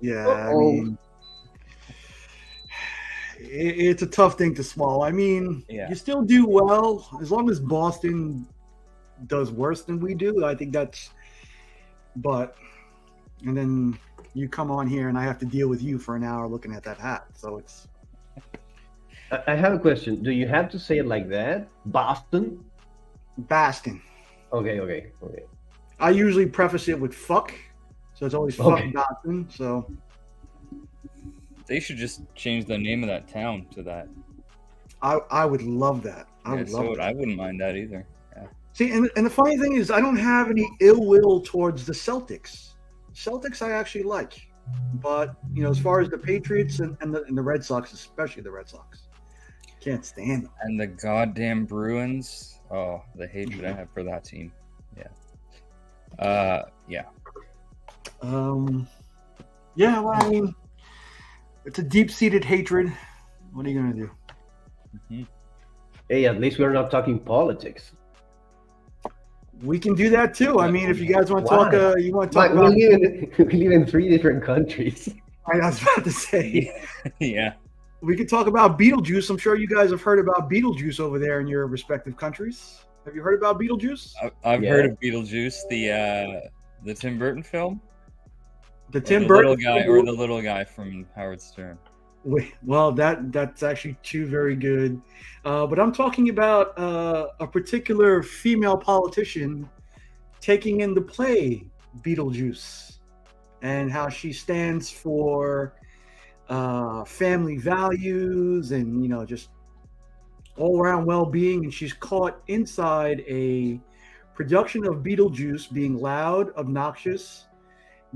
Yeah, I Uh-oh. mean, it's a tough thing to swallow. I mean, Yeah. you still do well as long as Boston does worse than we do. I think that's, but, and then you come on here and I have to deal with you for an hour looking at that hat. So it's I have a question. Do you have to say it like that? Boston? Baston. Okay. I usually preface it with fuck. So it's always fuck Okay. Boston. So They should just change the name of that town to that. I would love that. I would love that. I wouldn't mind that either. Yeah. See, and the funny thing is, I don't have any ill will towards the Celtics. Celtics, I actually like, but as far as the Patriots and the Red Sox, especially the Red Sox, can't stand them. And the goddamn Bruins. Oh, the hatred I have for that team. Yeah. Yeah. Yeah. Well, I mean, it's a deep-seated hatred. What are you gonna do? Mm-hmm. Hey, at least we're not talking politics. We can do that too. I mean, if you guys want to talk, you want to talk But about. we live in 3 different countries. I was about to say. Yeah. We could talk about Beetlejuice. I'm sure you guys have heard about Beetlejuice over there in your respective countries. Have you heard about Beetlejuice? I've heard of Beetlejuice, the Tim Burton film. The Tim Burton the little guy from Howard Stern. Well, that's actually 2 very good. But I'm talking about a particular female politician taking into play Beetlejuice and how she stands for family values and just all-around well-being. And she's caught inside a production of Beetlejuice being loud, obnoxious,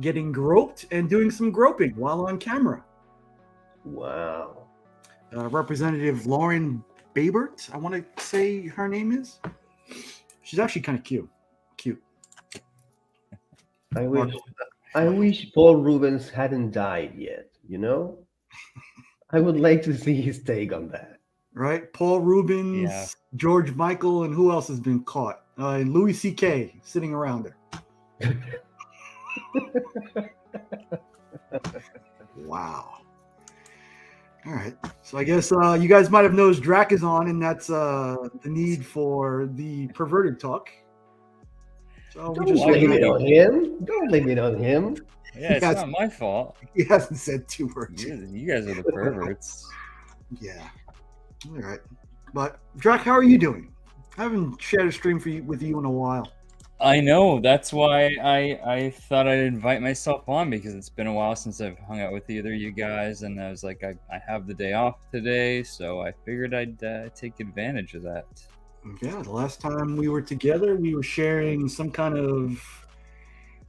getting groped, and doing some groping while on camera. Wow. Representative Lauren Babert, I want to say her name is. She's actually kind of cute. I wish Paul Rubens hadn't died yet, I would like to see his take on that. Right? Paul Rubens, George Michael, and who else has been caught? And Louis C.K. sitting around her. Wow. All right. So I guess you guys might have noticed Drac is on, and that's the need for the perverted talk. So Don't blame it on him. Don't blame it on him. Yeah, it's not my fault. He hasn't said 2 words. You guys are the perverts. Yeah. All right. But Drac, how are you doing? I haven't shared a stream with you in a while. I know. That's why I thought I'd invite myself on, because it's been a while since I've hung out with either of you guys, and I was like, I have the day off today, so I figured I'd take advantage of that. Yeah, the last time we were together, we were sharing some kind of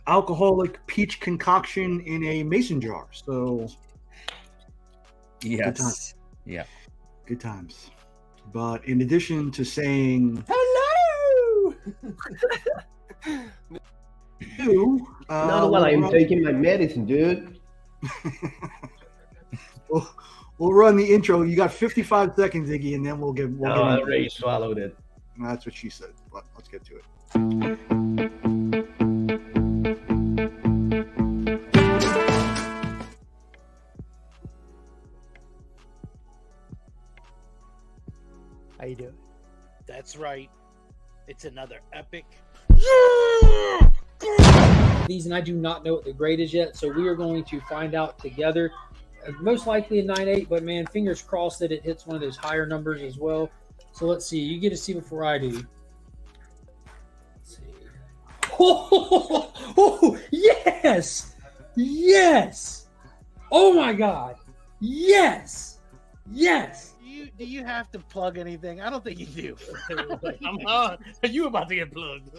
alcoholic peach concoction in a mason jar. So, yes. Yeah. Good times. But in addition to saying hello, not while I'm taking my medicine, dude. We'll run the intro. You got 55 seconds, Iggy, and then we'll get. I already swallowed it. That's what she said. But let's get to it. How you doing? That's right. It's another epic. These, and I do not know what the grade is yet, so we are going to find out together. Most likely a 9.8, but man, fingers crossed that it hits one of those higher numbers as well. So let's see. You get to see before I do. Let's see. Oh, yes! Yes! Oh my God! Yes! Yes! Do you have to plug anything? I don't think you do. I'm on. Are you about to get plugged?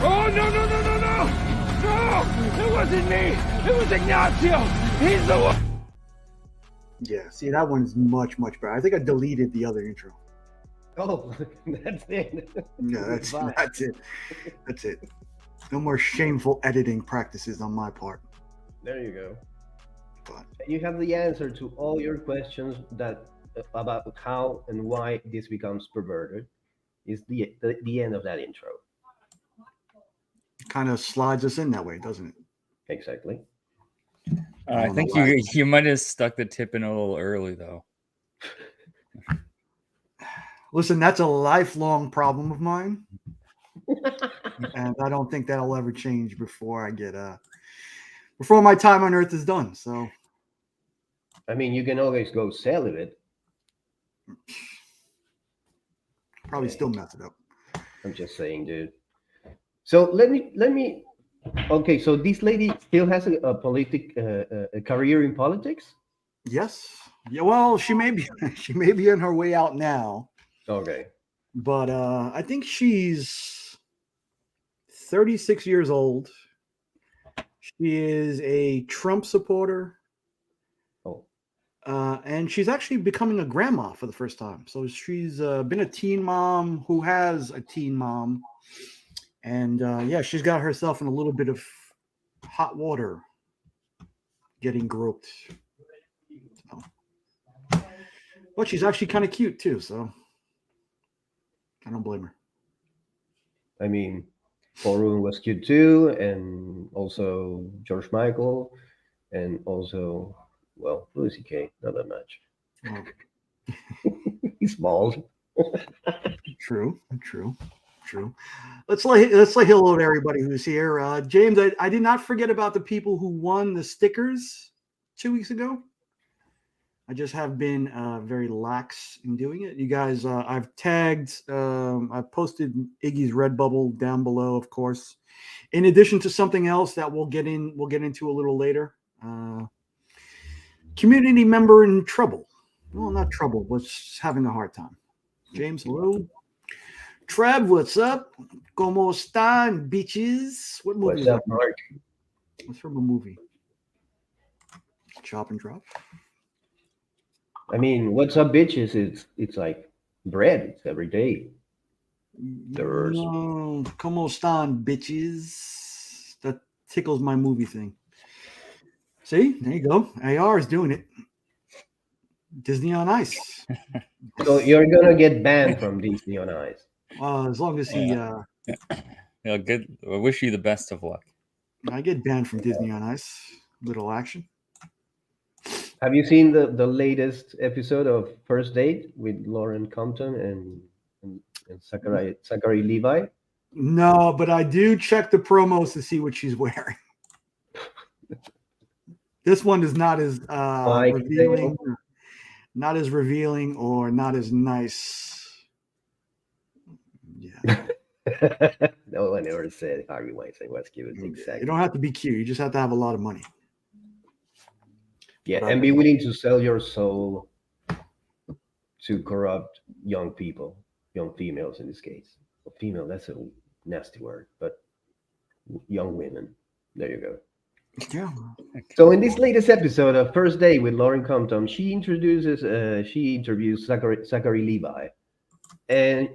Oh, no! No! It wasn't me! It was Ignacio! He's the one! Yeah, see, that one's much better. I think I deleted the other intro. Oh, that's it. Yeah, that's it. That's it. No more shameful editing practices on my part. There you go. But you have the answer to all your questions about how and why this becomes perverted. Is the end of that intro. kind of slides us in that way, doesn't it? Exactly. I don't think know why. you might have stuck the tip in a little early though. Listen, that's a lifelong problem of mine, and I don't think that'll ever change before I get before my time on Earth is done. So I mean, you can always go celibate. probably still mess it up. I'm just saying, dude. So let me. Okay, so this lady still has a career in politics. Yes. Yeah. Well, she may be she may be on her way out now, Okay. but I think she's 36 years old. She is a Trump supporter. Oh, And she's actually becoming a grandma for the first time. So she's been a teen mom who has a teen mom. And yeah, she's got herself in a little bit of hot water getting groped. So. But she's actually kind of cute too. So I don't blame her. I mean, Paul Rubin was cute too, and also George Michael, and also, well, Louis C.K. Not that much. Well, He's bald. true. Let's say hello to everybody who's here. James, I did not forget about the people who won the stickers 2 weeks ago. I just have been very lax in doing it. You guys, I've tagged, I've posted Iggy's Redbubble down below, of course. In addition to something else that we'll get into a little later. Community member in trouble. Well, not trouble, but having a hard time. James, hello. Trev, what's up? Como están, bitches? What movie? What's up, Mark? What's from a movie? Chop and Drop. I mean, what's up, bitches? It's like bread. It's every day. There's No, como están, bitches? That tickles my movie thing. See, there you go. AR is doing it. Disney on Ice. So you're gonna get banned from Disney on Ice. As long as he, Yeah, good. I wish you the best of luck. I get banned from Disney on Ice. Little action. Have you seen the latest episode of First Date with Lauren Compton and Zachary Levi? No, but I do check the promos to see what she's wearing. This one is not as revealing, not as revealing, or not as nice. Yeah. No one ever said Harvey Weinstein was cute. Exactly. You don't have to be cute. You just have to have a lot of money. Yeah, and be willing to sell your soul to corrupt young people, young females in this case. Well, female, that's a nasty word, but young women. There you go. Yeah. So in this latest episode of First Day with Lauren Compton, she interviews Zachary Levi, and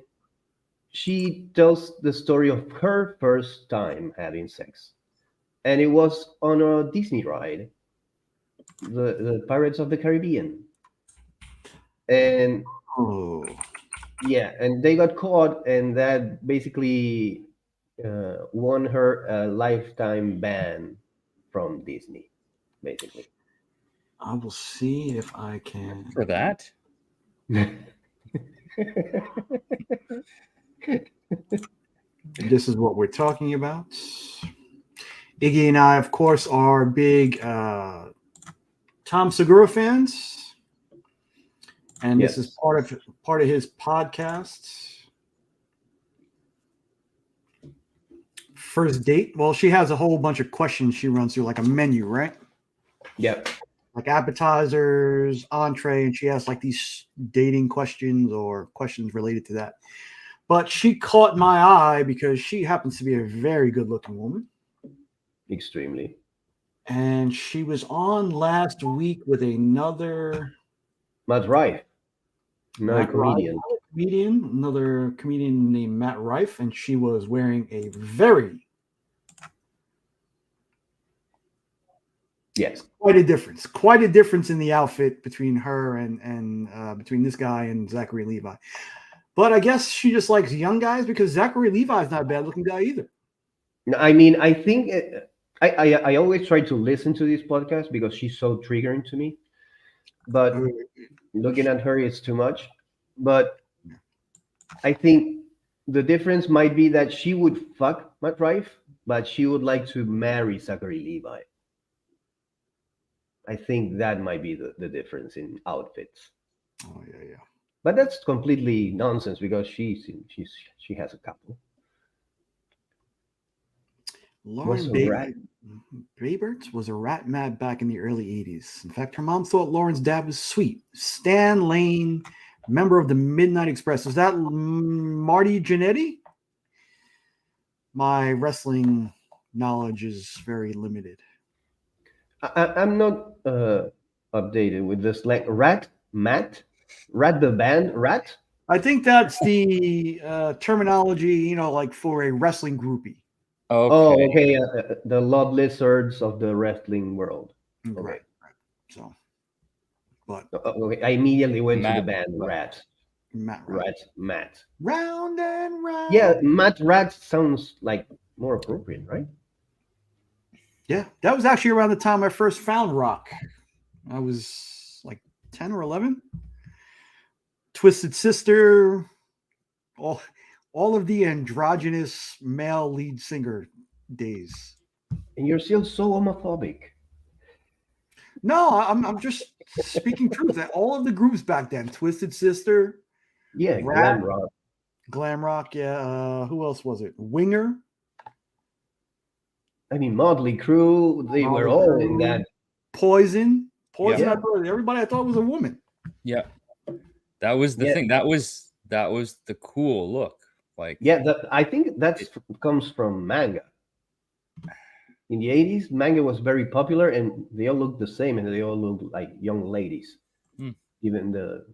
she tells the story of her first time having sex, and it was on a Disney ride, the Pirates of the Caribbean, and yeah, and they got caught, and that basically won her a lifetime ban from Disney, basically. I will see if I can. For that? This is what we're talking about. Iggy and I, of course, are big Tom Segura fans, and Yes. this is part of his podcast. First Date. Well, she has a whole bunch of questions she runs through, like a menu, right? Yep. Like appetizers, entree, and she has like these dating questions or questions related to that. But she caught my eye because she happens to be a very good-looking woman. Extremely. And she was on last week with another Matt Rife, another Rife, another comedian named Matt Rife, and she was wearing a very quite a difference in the outfit between her and between this guy and Zachary Levi. But I guess she just likes young guys because Zachary Levi is not a bad looking guy either. I mean, I think I always try to listen to this podcast because she's so triggering to me. But looking at her, it's too much. But I think the difference might be that she would fuck Matt Rife, but she would like to marry Zachary Levi. I think that might be the difference in outfits. Oh yeah. But that's completely nonsense because she has a couple. Lauren Was a rat. Baybert was a rat mad back in the early 80s. In fact, her mom thought Lauren's dad was sweet. Stan Lane, member of the Midnight Express. Is that Marty Jannetty? My wrestling knowledge is very limited. I'm not updated with this. Like Rat the band Rat. I think that's the terminology, like for a wrestling groupie. Okay. Oh, okay. The love lizards of the wrestling world. Okay. Right. So, but Okay, I immediately went to the Matt band Rat. Matt. Round and round. Yeah, Matt Rat sounds like more appropriate, right? Yeah, that was actually around the time I first found rock. I was like 10 or 11. Twisted Sister, all of the androgynous male lead singer days. And you're still so homophobic. No, I'm just speaking truth. That all of the groups back then, Twisted Sister, Yeah, Rat, glam rock. yeah. Who else was it? Winger. I mean, Motley Crue. They were all in that. Poison. Yeah. Everybody I thought was a woman. Yeah, that was the thing. That was the cool look. Like, yeah, I think that comes from manga. In the 80s, manga was very popular, and they all looked the same, and they all looked like young ladies. Even the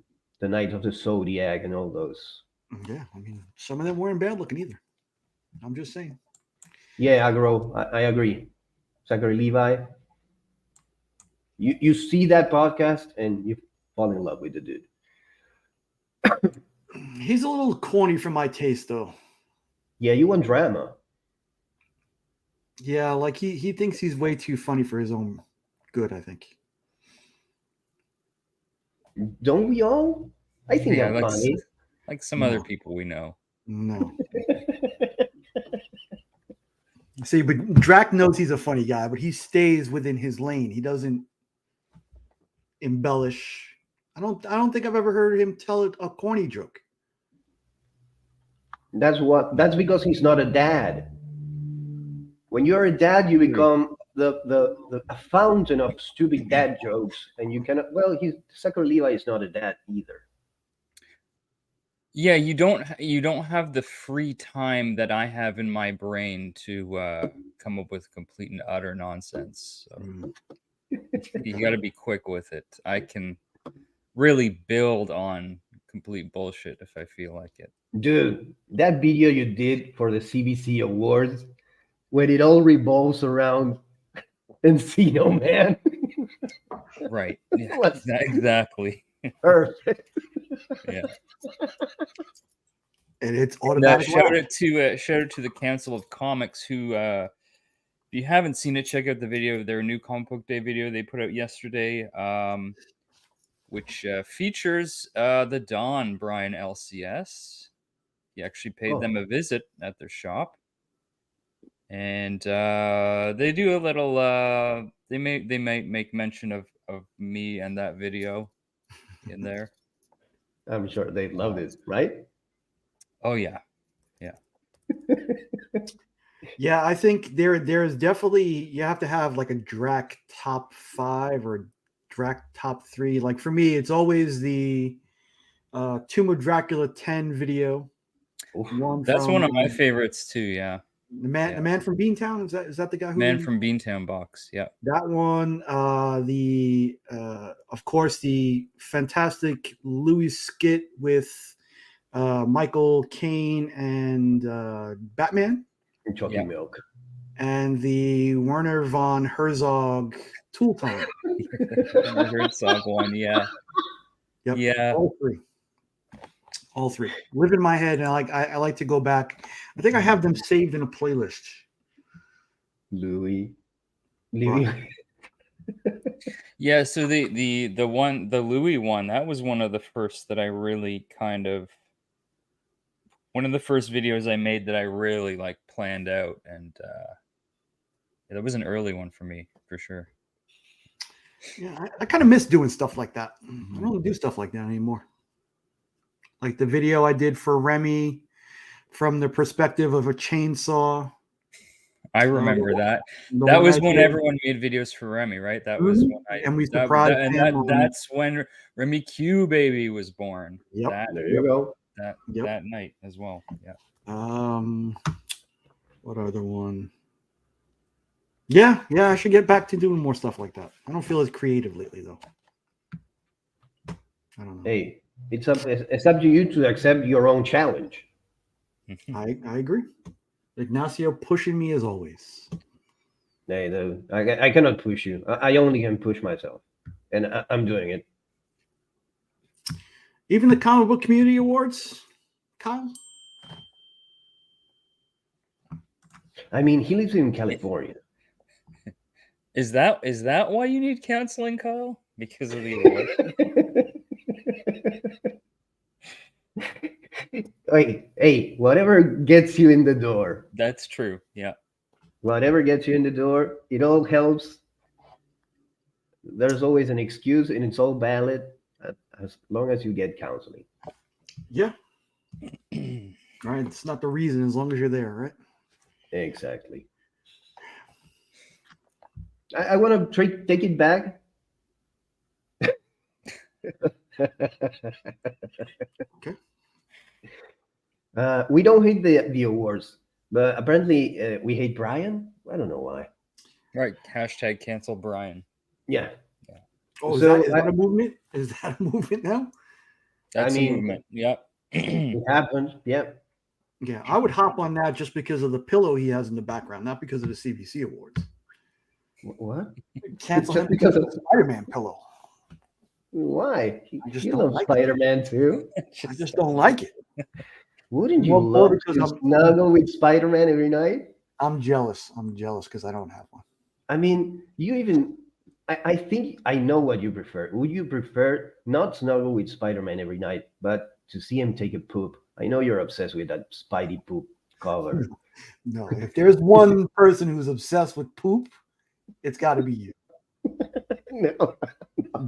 Knights of the Zodiac and all those. Yeah, I mean, some of them weren't bad looking either. I'm just saying. Yeah, I agree. Zachary Levi. You see that podcast and you fall in love with the dude. He's a little corny for my taste, though. Yeah, you want drama. Yeah, like he thinks he's way too funny for his own good, I think. Don't we all? I think I'm funny. Like some other people we know. No. See, but Drac knows he's a funny guy, but he stays within his lane. He doesn't embellish. I don't think I've ever heard him tell a corny joke. That's because he's not a dad. When you're a dad, you become the fountain of stupid dad jokes, and you cannot. Well, Zachary Levi is not a dad either. Yeah, you don't have the free time that I have in my brain to come up with complete and utter nonsense. So you got to be quick with it. I can really build on complete bullshit if I feel like it. Dude, that video you did for the CBC Awards, when it all revolves around Encino Man. Right. Yeah, exactly. Perfect. Yeah. And it's automatic. Shout out to the Council of Comics who if you haven't seen it, check out the video, their new comic book day video they put out yesterday, which features the Don Brian LCS. He actually paid them a visit at their shop. And they do a little they might make mention of me and that video in there. I'm sure they loved it, right? Oh yeah. Yeah, I think there's definitely, you have to have like a Drac top 5 or Drac top 3. Like for me, it's always the Tomb of Dracula 10 video. That's one of my favorites too. Yeah. The man from Beantown, is that the guy who Man from Beantown box? Yeah, that one. Of course the fantastic Louis skit with Michael Caine and Batman and Chucky Milk, and the Werner von Herzog Tool Time. Herzog one, yeah. Yep. Yeah. All three live in my head, and I like to go back. I think I have them saved in a playlist. Louis. Right. Yeah, so the Louis one, that was one of the first that I really one of the first videos I made that I really like planned out, and yeah, that was an early one for me for sure. Yeah, I kind of miss doing stuff like that. I don't do stuff like that anymore. Like the video I did for Remy from the perspective of a chainsaw. I remember that. The That one was I when did. everyone made videos for Remy, right? That was when And we surprised him on- that's when Remy Q Baby was born. Yep. There you go. That night as well. Yeah. What other one? Yeah, I should get back to doing more stuff like that. I don't feel as creative lately, though. I don't know. Hey, it's up to you to accept your own challenge. I agree. Ignacio pushing me as always. Hey, no, I cannot push you. I only can push myself, and I'm doing it. Even the comic book community awards, Kyle. I mean, he lives in California. Is that why you need counseling, Kyle? Because of the award? Hey, whatever gets you in the door. That's true. Yeah. Whatever gets you in the door, it all helps. There's always an excuse, and it's all valid as long as you get counseling. Yeah. Right. It's not the reason as long as you're there, right? Exactly. I want to take it back. Okay. We don't hate the awards, but apparently we hate Brian. I don't know why. Right. Hashtag cancel Brian. Yeah. Oh, is So that a movement? Is that a movement now? That's mean, a movement. Yep. It happened. Yep. Yeah, I would hop on that just because of the pillow he has in the background, not because of the CBC awards. What? Cancel him because of the Spider-Man pillow. Why? I just You don't love like Spider-Man too. I just don't like it. Wouldn't you Well, love because to snuggle with Spider-Man every night? I'm jealous. I'm jealous because I don't have one. I mean, I think I know what you prefer. Would you prefer not snuggle with Spider-Man every night, but to see him take a poop? I know you're obsessed with that Spidey poop cover. No, if there's one person who's obsessed with poop, it's got to be you. No,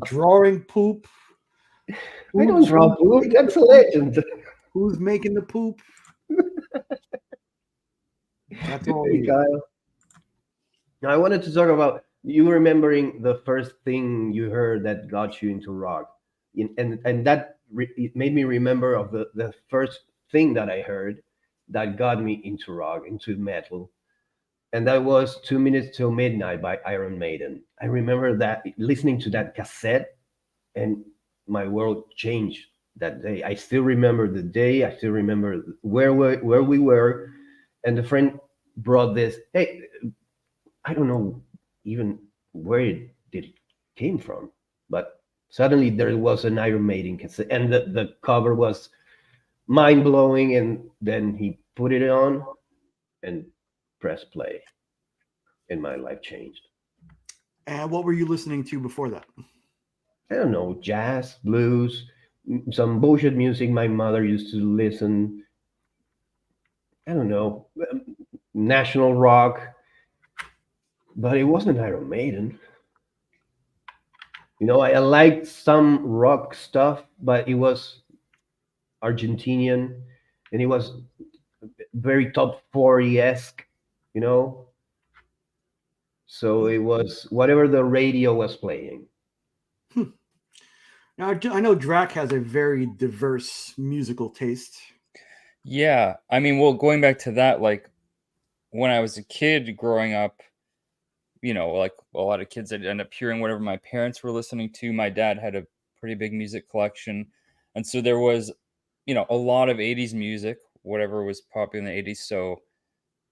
Drawing poop. I don't draw poop. That's a legend. Who's making the poop? That's all. Hey, Kyle. Now, I wanted to talk about you remembering the first thing you heard that got you into rock, and that it made me remember of the first thing that I heard that got me into rock, into metal, and that was 2 Minutes Till Midnight by Iron Maiden. I remember that listening to that cassette, and my world changed that day. I still remember the day. I still remember where we were, and the friend brought this. Hey, I don't know even where it came from, but suddenly there was an Iron Maiden cassette, and the cover was mind blowing. And then he put it on and pressed play, and my life changed. And what were you listening to before that? I don't know, jazz, blues, some bullshit music my mother used to listen. I don't know, national rock, but it wasn't Iron Maiden. You know, I liked some rock stuff, but it was Argentinian, and it was very top 40-esque, you know. So it was whatever the radio was playing. Now, I know Drac has a very diverse musical taste. Yeah. I mean, well, going back to that, like when I was a kid growing up, you know, like a lot of kids that end up hearing whatever my parents were listening to. My dad had a pretty big music collection. And so there was, you know, a lot of 80s music, whatever was popular in the 80s. So,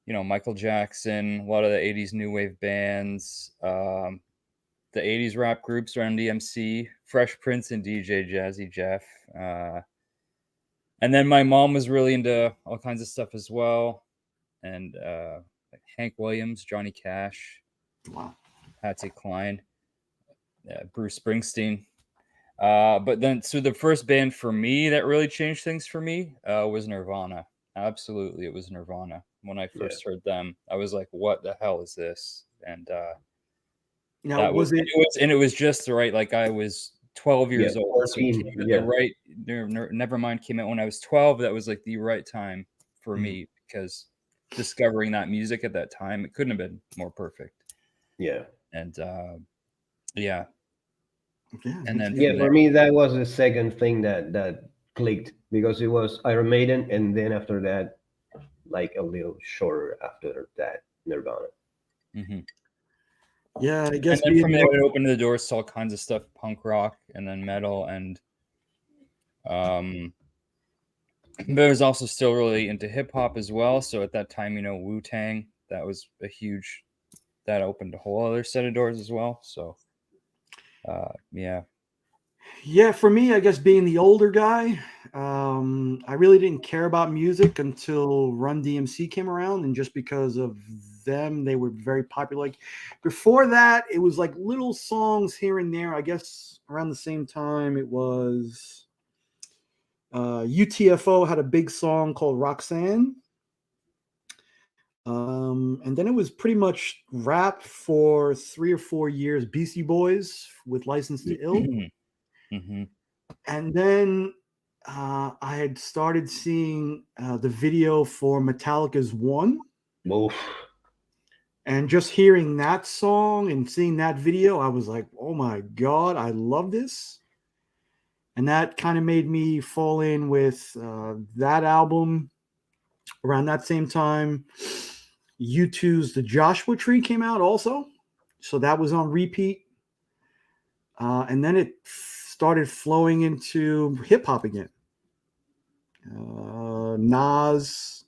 you know, Michael Jackson, a lot of the 80s new wave bands, the 80s rap groups around DMC, Fresh Prince and DJ Jazzy Jeff. And then my mom was really into all kinds of stuff as well. And like Hank Williams, Johnny Cash, Wow. Patsy Cline, Bruce Springsteen. But then, so the first band for me that really changed things for me was Nirvana. Absolutely, it was Nirvana. When I first heard them, I was like, "What the hell is this?" And Now, that was it? and it was just the right. Like I was 12 years old, so it 14, came at yeah. the right. Nevermind came out when I was 12. That was like the right time for me because discovering that music at that time, it couldn't have been more perfect. Yeah. And yeah, Yeah, and then Yeah, from for me that was the second thing that clicked, because it was Iron Maiden, and then after that, like a little shorter after that, Nirvana. Mhm. yeah, I And guess then from being there, it opened the doors to all kinds of stuff, punk rock, and then metal, and but I was also still really into hip hop as well. So at that time, Wu Tang, that was a huge, that opened a whole other set of doors as well. So, yeah. Yeah, for me, I guess being the older guy, I really didn't care about music until Run DMC came around, and just because of them, they were very popular. Like before that, it was like little songs here and there. I guess around the same time, it was UTFO had a big song called Roxanne. And then it was pretty much rap for 3 or 4 years. Beastie Boys with License to Ill. Mm-hmm. And then I had started seeing the video for Metallica's One. Oof. And just hearing that song and seeing that video, I was like, oh my God, I love this. And that kind of made me fall in with that album. Around that same time, U2's The Joshua Tree came out also. So that was on repeat. And then it started flowing into hip hop again. Nas,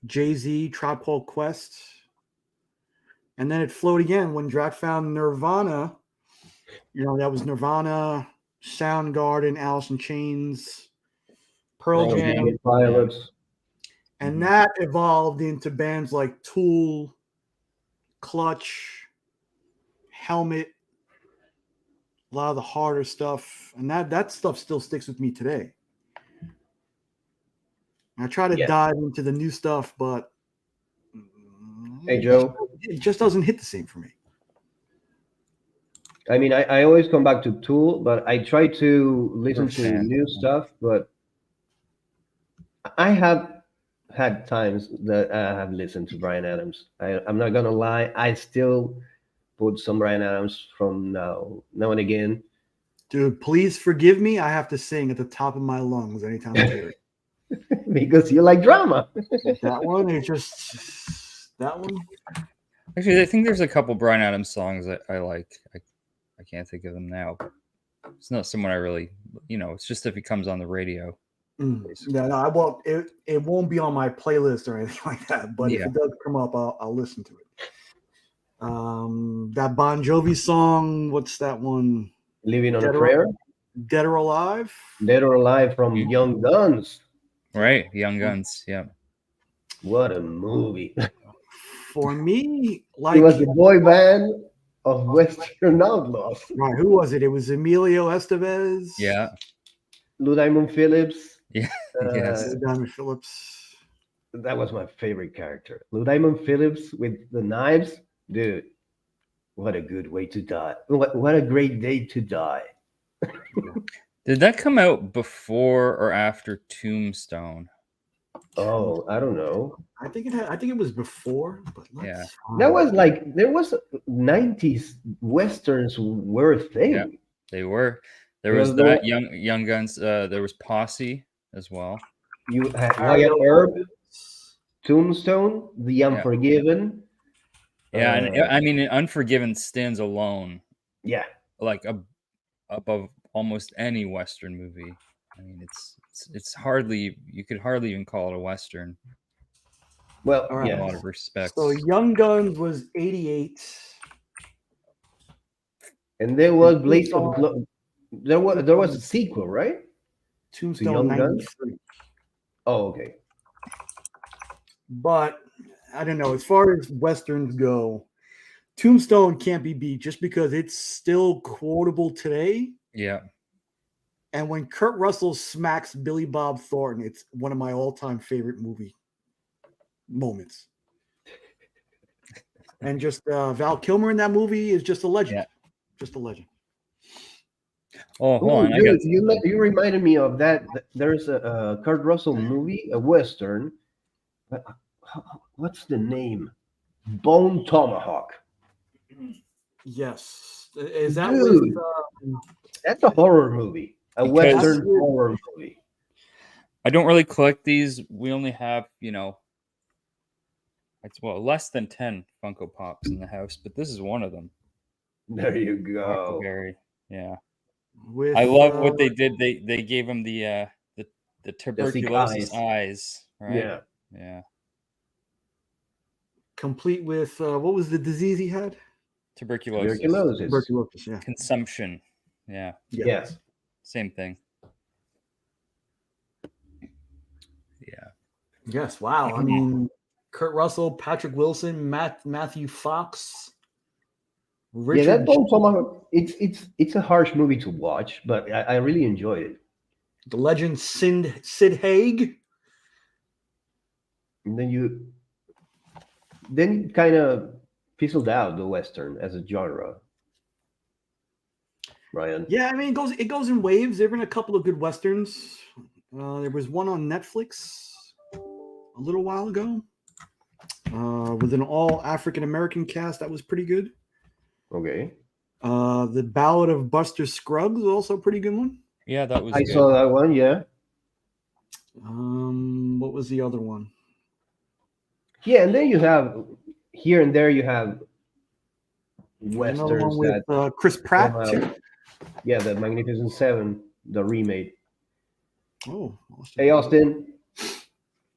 Jay-Z, Tribe Called Quest. And then it flowed again when Drac found Nirvana. That was Nirvana, Soundgarden, Alice in Chains, Pearl Jam. Pilots. And that evolved into bands like Tool, Clutch, Helmet, a lot of the harder stuff. And that stuff still sticks with me today. I try to dive into the new stuff, but Hey, Joe. it just doesn't hit the same for me. I mean, I always come back to Tool, but I try to listen to fan. new stuff. But I have had times that I have listened to Bryan Adams. I'm not gonna lie. I still put some Bryan Adams from now and again. Dude, please forgive me. I have to sing at the top of my lungs anytime I hear it. Because you like drama. That one is just that one. Actually, I think there's a couple Bryan Adams songs that I like. I can't think of them now, but it's not someone I really, it's just if he comes on the radio. Yeah, no, I won't. It won't be on my playlist or anything like that. But if it does come up, I'll listen to it. That Bon Jovi song. What's that one? Living on a Prayer. Dead or Alive. Dead or Alive from Young Guns. Right, Young Guns. Yeah. What a movie! For me, It was the boy band of Western Outlaws. Right, who was it? It was Emilio Estevez. Yeah. Lou Diamond Phillips. Yeah. Yes. Lou Diamond Phillips. That was my favorite character. Lou Diamond Phillips with the knives. Dude, what a good way to die. What a great day to die. Did that come out before or after Tombstone? Oh, I don't know. I think it was before, but that was like there was 90s westerns were a thing. Yeah, they were. There was that Young Guns. There was Posse as well. You had Wyatt Earp, Tombstone, The Unforgiven. Yeah, and I mean, Unforgiven stands alone. Yeah, like above almost any Western movie. I mean, it's hardly, you could hardly even call it a Western. Well, right. In a lot of respects. So Young Guns was 88. And there was Blaze of Glory. There was a sequel, right? Tombstone 93. Oh, okay. But I don't know. As far as westerns go, Tombstone can't be beat just because it's still quotable today. Yeah. And when Kurt Russell smacks Billy Bob Thornton, it's one of my all-time favorite movie moments. And just Val Kilmer in that movie is just a legend. Yeah. Just a legend. Oh, hold Oh, on. I got dude, you reminded me of that. There's a Kurt Russell movie, a western. What's the name? Bone Tomahawk. Yes. Is that Dude. with That's a horror movie. A Because- western horror movie. I don't really collect these. We only have, it's less than 10 Funko Pops in the house, but this is one of them. There you go. Huckleberry. Yeah. with I love what they did. They gave him the tuberculosis eyes. eyes, right? Yeah. Yeah. complete with what was the disease he had? Tuberculosis. Tuberculosis, yeah. Consumption. Yeah. Yes. Same thing. Yeah. Yes, wow. I mean, Kurt Russell, Patrick Wilson, Matthew Fox, Richard. Yeah, that Bone Tomahawk. It's a harsh movie to watch, but I really enjoyed it. The legend Sid Haig. And then kind of fizzled out the western as a genre. Ryan. Yeah, I mean it goes in waves. There've been a couple of good westerns. There was one on Netflix a little while ago with an all African American cast that was pretty good. Okay. The Ballad of Buster Scruggs was also a pretty good one. Yeah, that was I good. saw that one, yeah. What was the other one? Yeah, and then you have here and there you have Another westerns one with that Chris Pratt. come out. Too. Yeah, the Magnificent Seven, the remake. Oh, Hey Austin.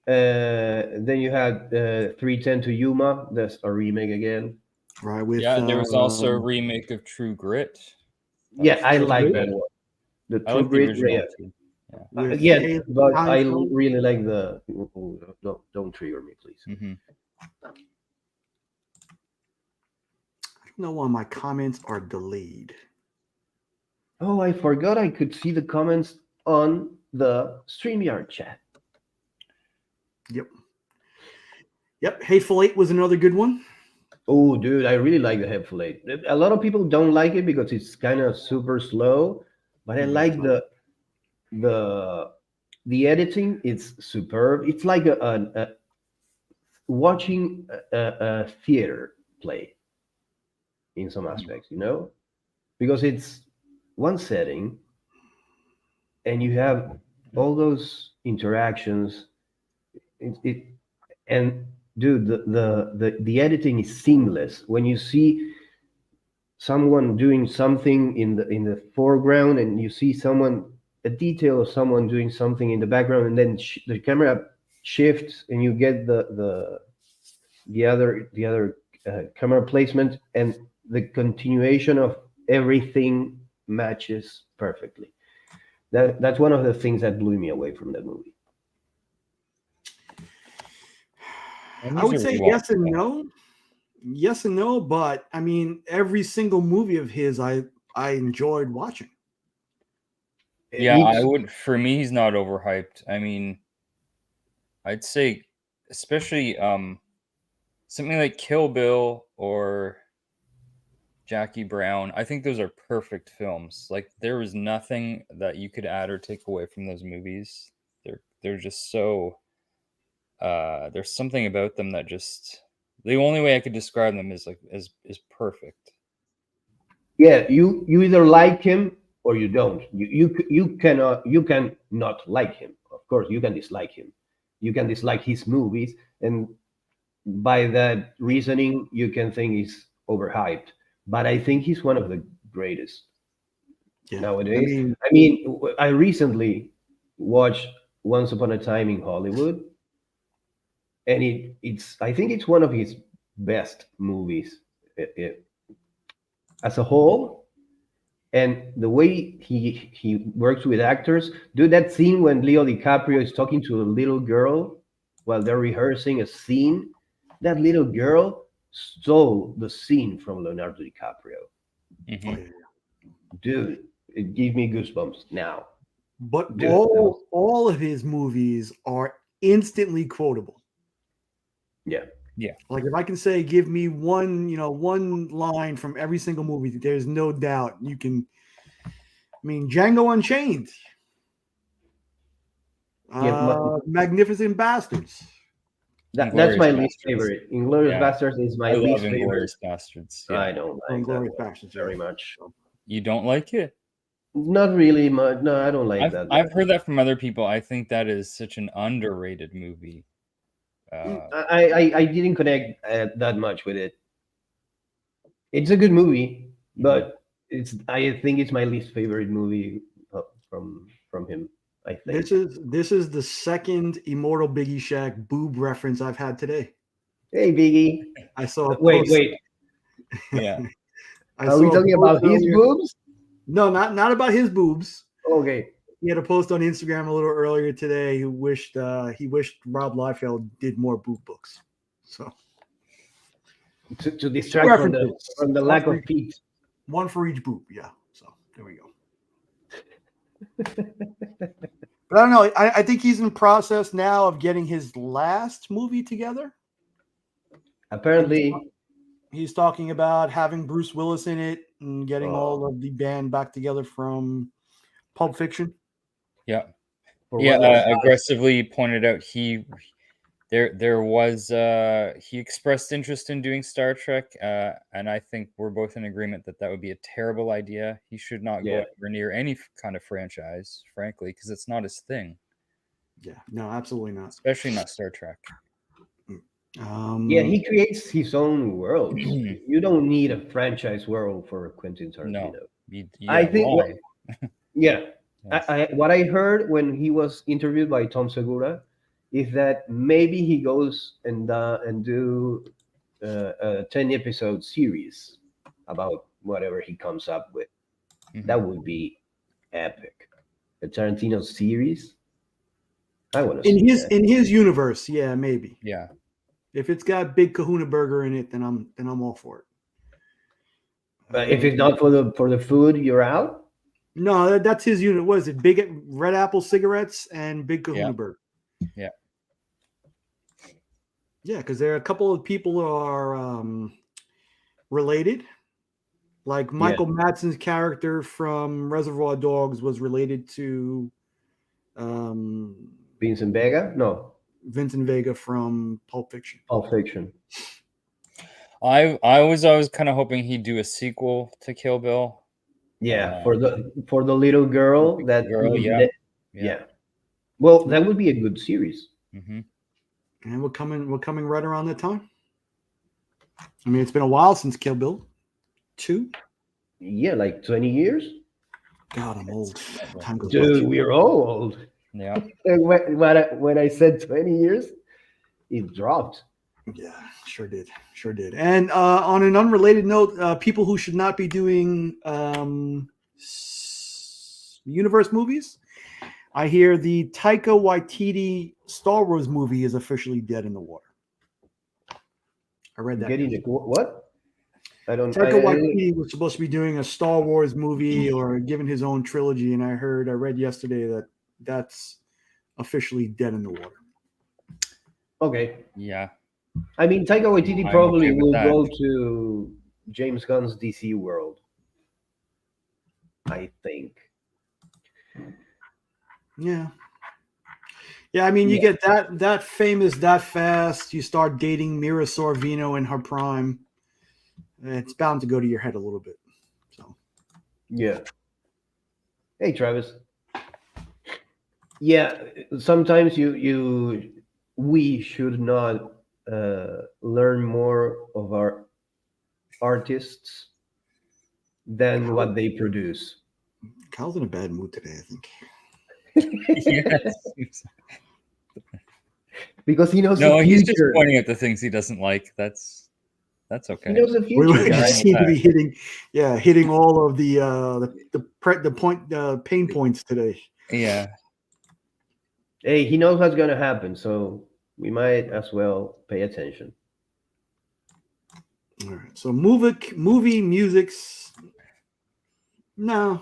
Then you had 310 to Yuma. That's a remake again. right. With Yeah, there was also a remake of True Grit. Yeah, I like Grit. that one. The I True like the Grit. original Yeah, too. with yeah, Hayes but I Heinfeld. really like the. Don't trigger me, please. Hmm. I don't know why my comments are delayed. Oh, I forgot I could see the comments on the StreamYard chat. Yep, Hateful Eight was another good one. Oh, dude, I really like the Hateful Eight. A lot of people don't like it because it's kind of super slow, but I like the editing. It's superb. It's like a watching a theater play in some aspects, because it's one setting and you have all those interactions. And dude, the editing is seamless. When you see someone doing something in the foreground and you see a detail of someone doing something in the background, and then the camera shifts and you get the other camera placement, and the continuation of everything matches perfectly. That's one of the things that blew me away from that movie. I would say yes and no. Yes and no, but I mean, every single movie of his I enjoyed watching. Yeah, I would. For me, he's not overhyped. I mean, I'd say, especially something like Kill Bill or Jackie Brown. I think those are perfect films. Like, there was nothing that you could add or take away from those movies. They're just so. There's something about them that just. The only way I could describe them is perfect. Yeah, you either like him or you don't. You can not like him. Of course, you can dislike him. You can dislike his movies, and by that reasoning, you can think he's overhyped. But I think he's one of the greatest nowadays. I recently watched Once Upon a Time in Hollywood, and I think it's one of his best movies as a whole. And the way he works with actors, dude, that scene when Leo DiCaprio is talking to a little girl while they're rehearsing a scene, that little girl stole the scene from Leonardo DiCaprio. Mhm. Oh, yeah. Dude, it gave me goosebumps now. But Dude, all of his movies are instantly quotable. yeah. Like if I can say, give me one line from every single movie, there's no doubt you can. I mean, Django Unchained, Yeah, Magnificent Bastards. that's Inglourious my least Basterds. favorite. Inglorious Yeah. Bastards is my I love least favorite. Inglourious Bastards. Yeah. I don't like that Inglourious one Basterds, very yeah. much. You don't like it? Not really much. No, I don't like I've that. I've heard that from other people. I think that is such an underrated movie. I didn't connect that much with it. It's a good movie, but I think it's my least favorite movie from him. I think. This is the second Immortal Biggie Shack boob reference I've had today. Hey, Biggie. I saw a Wait, post. wait. Yeah. I Are we saw a talking post about his earlier- boobs? No, not about his boobs. Okay. He had a post on Instagram a little earlier today. Who wished he wished Rob Liefeld did more boob books. So To distract References. from the lack of feet. one for each boob. Yeah. So there we go. But I don't know. I think he's in process now of getting his last movie together. Apparently, He's talking about having Bruce Willis in it and getting Oh. all of the band back together from Pulp Fiction. Yeah. for Yeah. what was Aggressively pointed out there was he expressed interest in doing Star Trek, and I think we're both in agreement that that would be a terrible idea. He should not go Yeah. anywhere near any kind of franchise, frankly, because it's not his thing, Yeah, no, absolutely not. especially not Star Trek. Yeah, he creates his own worlds. You don't need a franchise world for Quentin Tarantino. No. I think why? Yeah. Yes. What I heard when he was interviewed by Tom Segura is that maybe he goes and do a 10-episode series about whatever he comes up with. Mhm. That would be epic. A Tarantino series. I want to in see his that. in his universe, yeah, maybe. Yeah. If it's got Big Kahuna Burger in it, then I'm all for it. But if it's not for the food, you're out. No, that's his unit. What is it? Big Red Apple cigarettes and Big Kahuna Yeah. Burger. Yeah. Yeah, because there are a couple of people who are related. Like Michael Madsen's character from Reservoir Dogs was related to Vincent Vega? No, Vincent Vega from Pulp Fiction. Pulp Fiction. I was always kind of hoping he'd do a sequel to Kill Bill. Yeah, for the little girl that girl, yeah. yeah. Well, that would be a good series. Mm-hmm. And we're coming right around that time. I mean, it's been a while since Kill Bill 2. Yeah, like 20 years. God, I'm old. Time goes Dude, by. we're old. Yeah. When I said 20 years, it dropped. Yeah, sure did. And on an unrelated note, people who should not be doing universe movies, I hear the Taika Waititi Star Wars movie is officially dead in the water. I read that. Getting the what? I don't. Taika Waititi was supposed to be doing a Star Wars movie or giving his own trilogy, and I read yesterday that that's officially dead in the water. Okay. Yeah. I mean, Taika Waititi I'm probably okay with will that. go to James Gunn's DC world. I think. Yeah. Yeah, I mean, you get that famous that fast. You start dating Mira Sorvino in her prime. It's bound to go to your head a little bit. So, Yeah. Hey, Travis. Yeah, sometimes we should not learn more of our artists than what they produce. Kyle's in a bad mood today, I think. Yes. Because he knows No, the he's just future. pointing at the things he doesn't like. That's okay. He knows the We future. Yeah, seem to be hitting all of the pain points today. Yeah. Hey, he knows what's gonna happen, so we might as well pay attention. All right. So movie musics. No,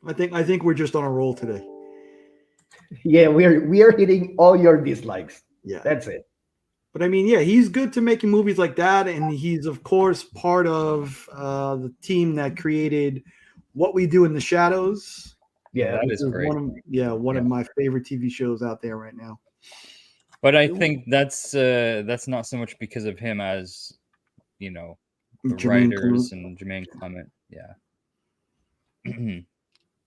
I think we're just on a roll today. Yeah, we are hitting all your dislikes. Yeah. That's it. But I mean, yeah, he's good to making movies like that, and he's of course part of the team that created What We Do in the Shadows. Yeah, That is great. One of Yeah. my favorite TV shows out there right now. But I think that's not so much because of him as, you know, the Jermaine writers Clement. and Jermaine Clement. Yeah.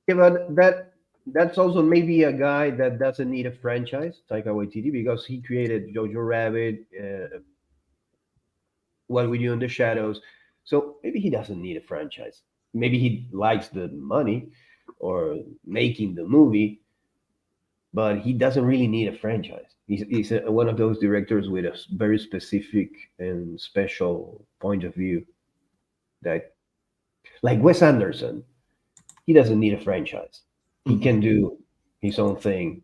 yeah, but that's also maybe a guy that doesn't need a franchise, Taika Waititi, because he created Jojo Rabbit, What We Do in the Shadows. So maybe he doesn't need a franchise. Maybe he likes the money or making the movie, but he doesn't really need a franchise. He's one of those directors with a very specific and special point of view. That, like Wes Anderson, he doesn't need a franchise. He can do his own thing.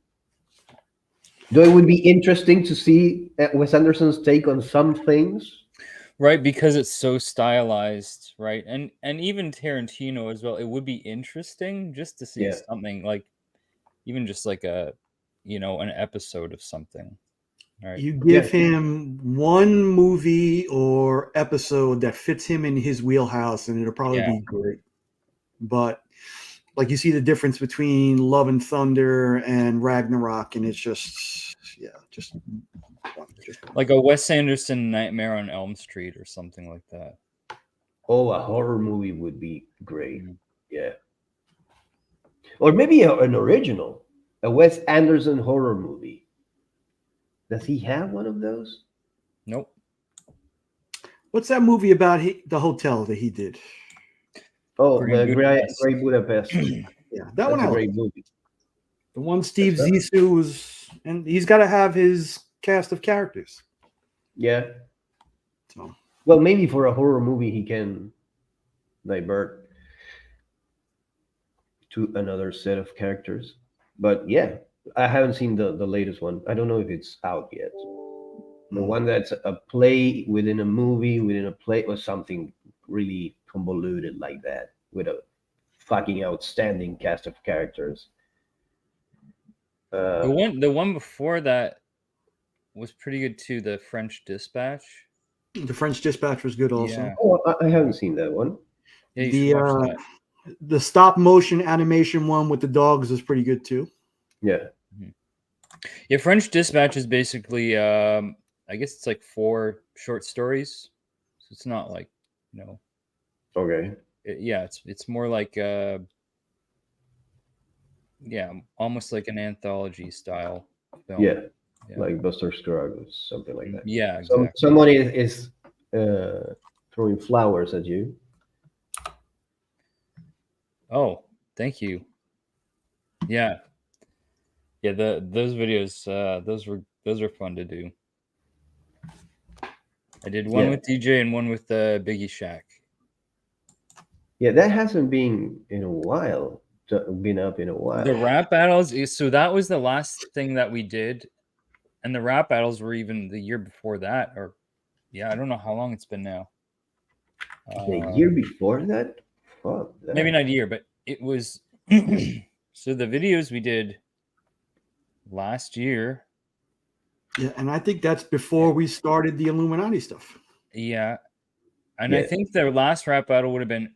Though it would be interesting to see Wes Anderson's take on some things. Right, because it's so stylized, right? And even Tarantino as well. It would be interesting just to see Yeah. something like, even just like an episode of something. Right. You give him one movie or episode that fits him in his wheelhouse, and it'll probably Yeah. be great. But like you see the difference between Love and Thunder and Ragnarok, and it's just Like a Wes Anderson Nightmare on Elm Street or something like that. Oh, a horror movie would be great. Mhm. Yeah. Or maybe an original, a Wes Anderson horror movie. Does he have one of those? Nope. What's that movie about the hotel that he did? Oh, Great the Budapest. Great Budapest. Yeah, that That's one. a I great like. movie. The one Steve That's right. Zissou was, and he's got to have his cast of characters. Yeah. So Well, maybe for a horror movie, he can divert to another set of characters. But yeah, I haven't seen the latest one. I don't know if it's out yet. The one that's a play within a movie, within a play, or something really convoluted like that with a fucking outstanding cast of characters. The one before that was pretty good too. The French Dispatch. The French Dispatch was good also. Yeah. Oh, I haven't seen that one. Yeah, you The should watch that. the stop motion animation one with the dogs is pretty good too. Yeah. Yeah, French Dispatch is basically, I guess it's like 4 short stories. So it's not like, Okay. it's more like, almost like an anthology style film. Yeah. Yeah. Like Buster Scruggs, something like that. Yeah, exactly. Someone is throwing flowers at you. Oh, thank you. Yeah. Yeah, those videos, those were fun to do. I did one with DJ and one with Biggie Shack. Yeah, that hasn't been in a while. Been up in a while. The rap battles, so that was the last thing that we did, and the rap battles were even the year before that, or I don't know how long it's been now. The year before that? Fuck that. Maybe not a year, but it was. So the videos we did last year. Yeah, and I think that's before we started the Illuminati stuff. Yeah, and I think the last rap battle would have been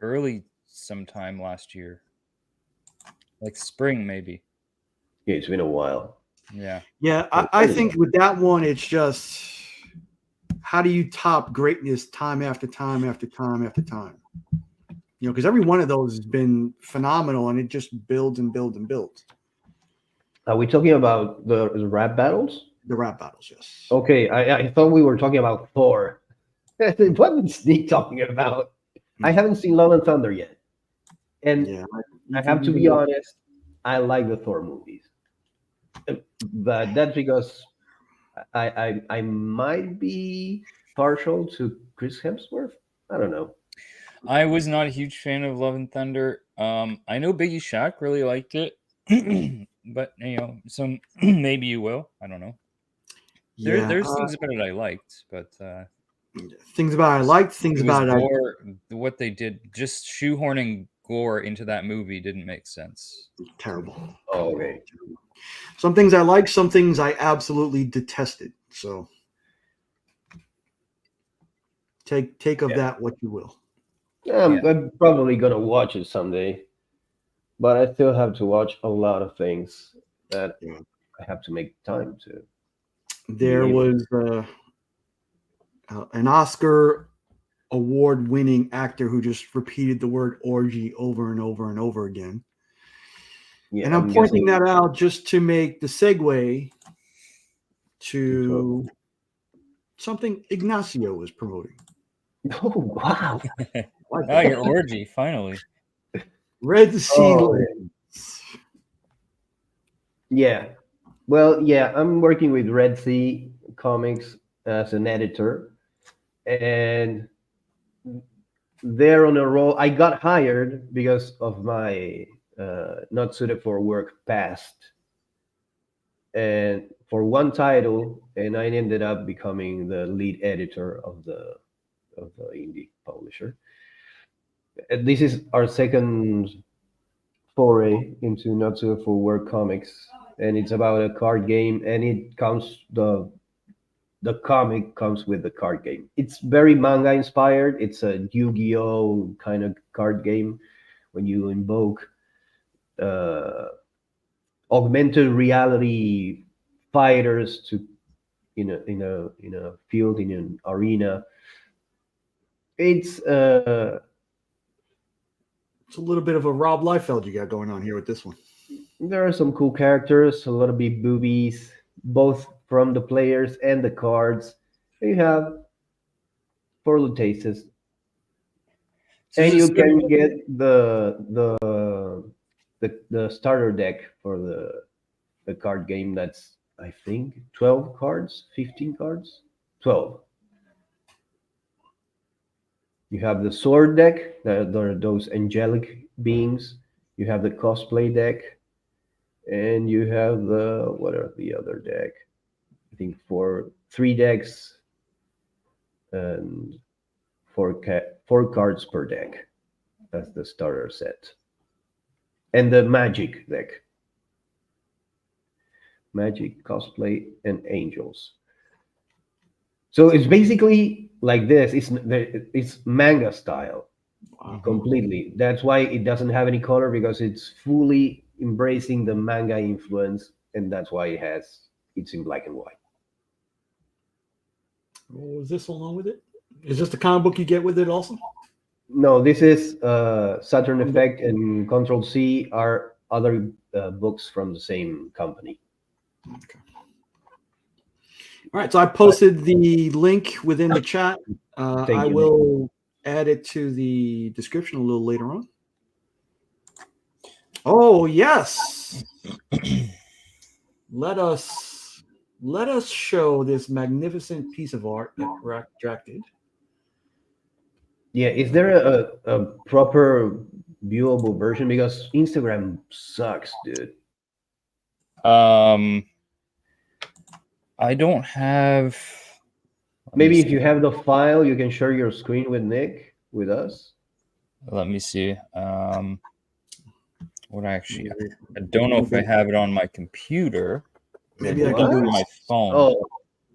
early sometime last year, like spring maybe. Yeah, it's been a while. Yeah. Yeah, I think with that one, it's just how do you top greatness time after time after time after time? Because every one of those has been phenomenal, and it just builds and builds and builds. Are we talking about the rap battles? The rap battles, yes. Okay, I thought we were talking about Thor. What was Sneak talking about? I haven't seen Love and Thunder yet. And Yeah, I have to be honest, I like the Thor movies. But that's because I might be partial to Chris Hemsworth. I don't know. I was not a huge fan of Love and Thunder. I know Biggie Shack really liked it, but so maybe you will. I don't know. There's things about it I liked, but Things about it I liked, things It was about it I gore. What they did, just shoehorning gore into that movie, didn't make sense. terrible. Oh, okay. Some things I liked, some things I absolutely detested. So take of that what you will. I'm probably gonna watch it someday, but I still have to watch a lot of things that Yeah. I have to make time to. There Yeah. was an Oscar award-winning actor who just repeated the word orgy over and over and over again. Yeah, And I'm pointing that out just to make the segue to something Ignacio is promoting. Oh wow! Like Ah, your orgy, finally. Red Sea Oh, Lands. yeah. Well, yeah, I'm working with Red Sea Comics as an editor, and they're on a roll. I got hired because of my not suited for work past, and for one title, and I ended up becoming the lead editor of the indie publisher. And this is our second foray into not suited for work comics, and it's about a card game, and it comes the comic comes with the card game. It's very manga inspired. It's a Yu-Gi-Oh kind of card game when you invoke uh, augmented reality fighters to in a field in an arena. It's It's a little bit of a Rob Liefeld you got going on here with this one. there are some cool characters, a lot of big boobies, both from the players and the cards. You have for the tastes, So and is you it can get the starter deck for the card game. That's I think 12 cards, 15 cards, 12. You have the sword deck, there are those angelic beings. You have the cosplay deck, and you have the what are the other deck? I think three decks and four cards per deck. That's the starter set. And the magic deck. Magic, cosplay, and angels. So it's basically like this. It's manga style completely. That's why it doesn't have any color because it's fully embracing the manga influence, and that's why it's in black and white. Oh, is this along with it? Is this the comic book you get with it also? No, this is Saturn Effect and Control C are other books from the same company. Okay. All right, so I posted the link within the chat. I you. will add it to the description a little later on. Oh yes, let us show this magnificent piece of art that Rack drafted. Yeah, is there a proper viewable version? Because Instagram sucks, dude. I don't have. Maybe if you have the file, you can share your screen with Nick, with us. Let me see. What I don't know if I have it on my computer. Maybe I What? can do on my phone. Oh,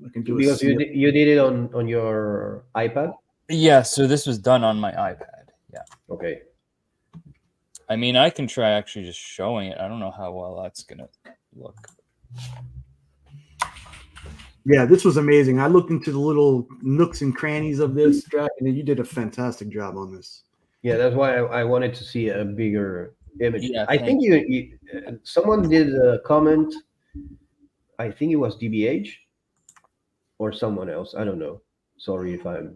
I can do because you did it on your iPad? Yeah, so this was done on my iPad. Yeah. Okay. I mean, I can try actually just showing it. I don't know how well that's gonna look. Yeah, this was amazing. I looked into the little nooks and crannies of this draft, and you did a fantastic job on this. Yeah, that's why I wanted to see a bigger image. Yeah, I think you someone did a comment. I think it was DBH or someone else. I don't know. Sorry if I'm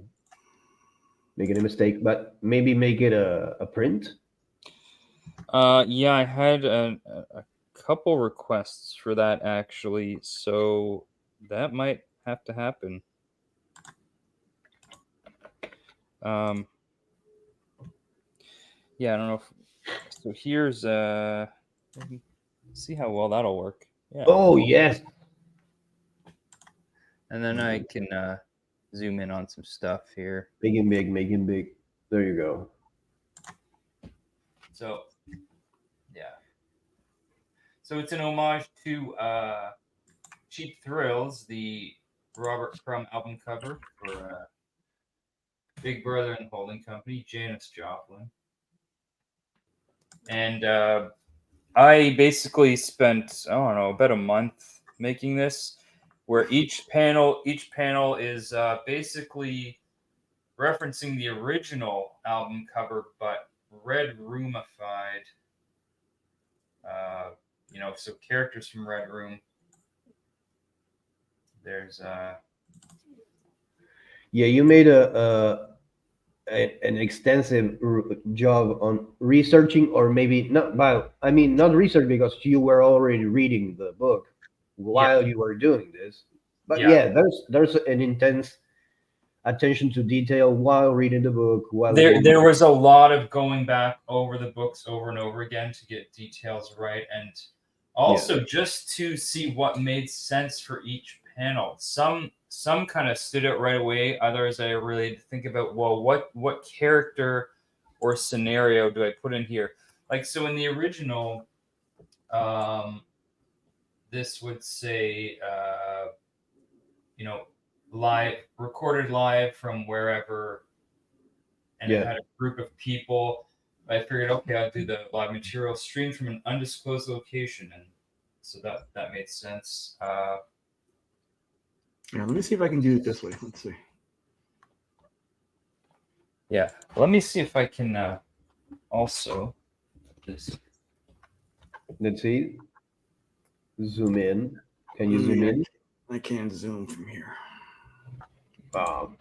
making a mistake, but maybe make it a print. Yeah, I had a couple requests for that actually, so that might have to happen. Yeah, I don't know. So here's see how well that'll work. Yeah. Oh yes. And then I can zoom in on some stuff here. Make him big, make him big. There you go. So, yeah. So it's an homage to Cheap Thrills, the Robert Crumb album cover for Big Brother and the Holding Company, Janis Joplin. And I basically spent, I don't know, about a month making this, where each panel is basically referencing the original album cover, but Red Roomified. So characters from Red Room. There's Yeah, you made an extensive job on researching, or maybe not. Not research, because you were already reading the book while you were doing this. But there's an intense attention to detail while reading the book. There was a lot of going back over the books over and over again to get details right, and also just to see what made sense for each panel. Some kind of stood out right away. Others I really had to think about, well, what character or scenario do I put in here? Like, so in the original, this would say, recorded live from wherever, and it had a group of people. I figured, okay, I'll do the live material streamed from an undisclosed location, and so that made sense. Yeah, let me see if I can do it this way. Let's see. Yeah, let me see if I can also this. Let's see. Zoom in. Can you zoom in? I can't zoom from here. Well,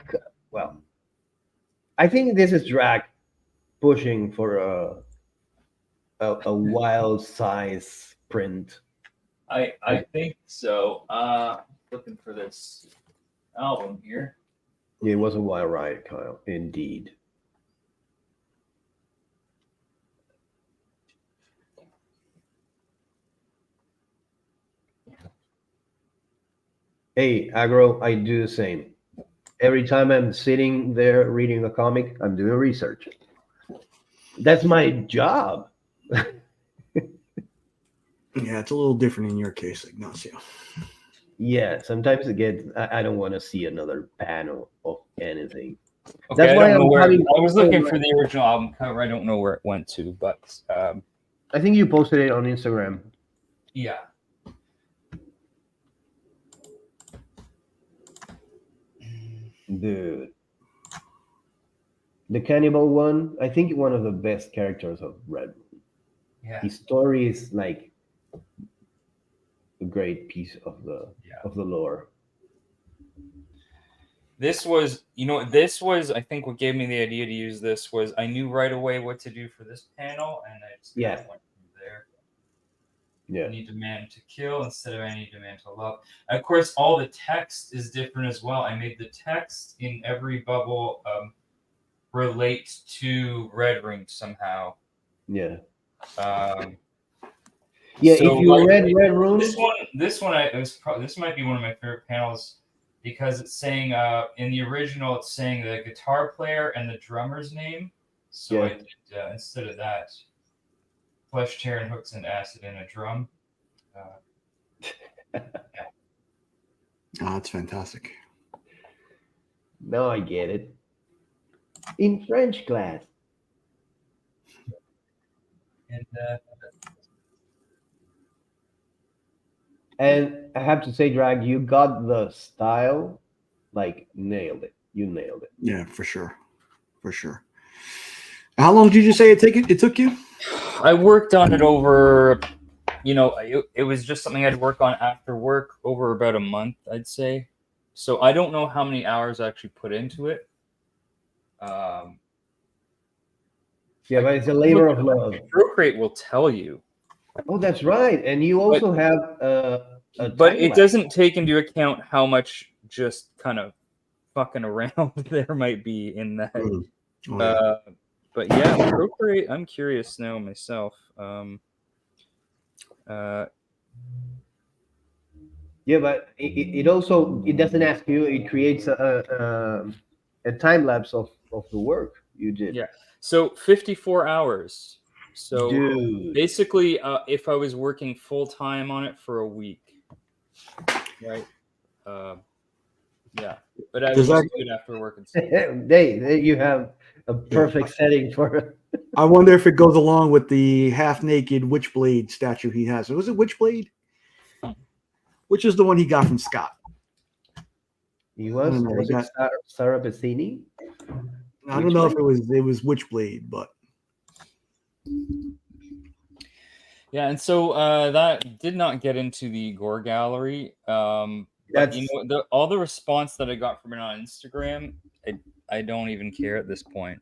I think this is drag pushing for a wild size print. I think so. Looking for this album here. Yeah, it was a wild ride, Kyle. Indeed. Hey, Agro, I do the same. Every time I'm sitting there reading a comic, I'm doing research. That's my job. Yeah, it's a little different in your case, Ignacio. Yeah, sometimes I don't want to see another panel of anything. Okay, That's why I was looking for the original album cover. I don't know where it went to, but I think you posted it on Instagram. Yeah. The cannibal one, I think one of the best characters of Red Room. Yeah. His story is like a great piece of the lore. This was, I think what gave me the idea to use this was I knew right away what to do for this panel, and I just went from there. Yeah. I need demand to kill instead of I need demand to love. And of course, all the text is different as well. I made the text in every bubble relate to Red Room somehow. Yeah. Yeah, so if you read Red Room, this might be one of my favorite panels, because it's saying in the original it's saying the guitar player and the drummer's name. So I did instead of that, flesh tearing hooks and acid in a drum. Oh, that's fantastic. Now I get it. In French class. And I have to say, Drag, you got the style, like, nailed it. You nailed it. Yeah, for sure. For sure. How long did you say it took you? I worked on it over, it was just something I'd work on after work over about a month, I'd say. So I don't know how many hours I actually put into it. Yeah, but it's a labor of love. Procreate will tell you. Oh, that's right. And you also have but it doesn't take into account how much just kind of fucking around there might be in that. But yeah, Procreate, I'm curious now myself. Yeah, Yeah, but it also it doesn't ask you. It creates a time lapse of the work you did. Yeah. So 54 hours. So Dude. basically, if I was working full time on it for a week, right? Yeah. But I would Does just that? do it after work and stuff. They you have a perfect setting for. I wonder if it goes along with the half-naked Witchblade statue he has. Was it Witchblade? Which is the one he got from Scott? He I don't know, was he it got- Sarah Bassini? I don't know if it was Witchblade, but Yeah, and so that did not get into the gore gallery. But That's all the response that I got from it on Instagram, I don't even care at this point.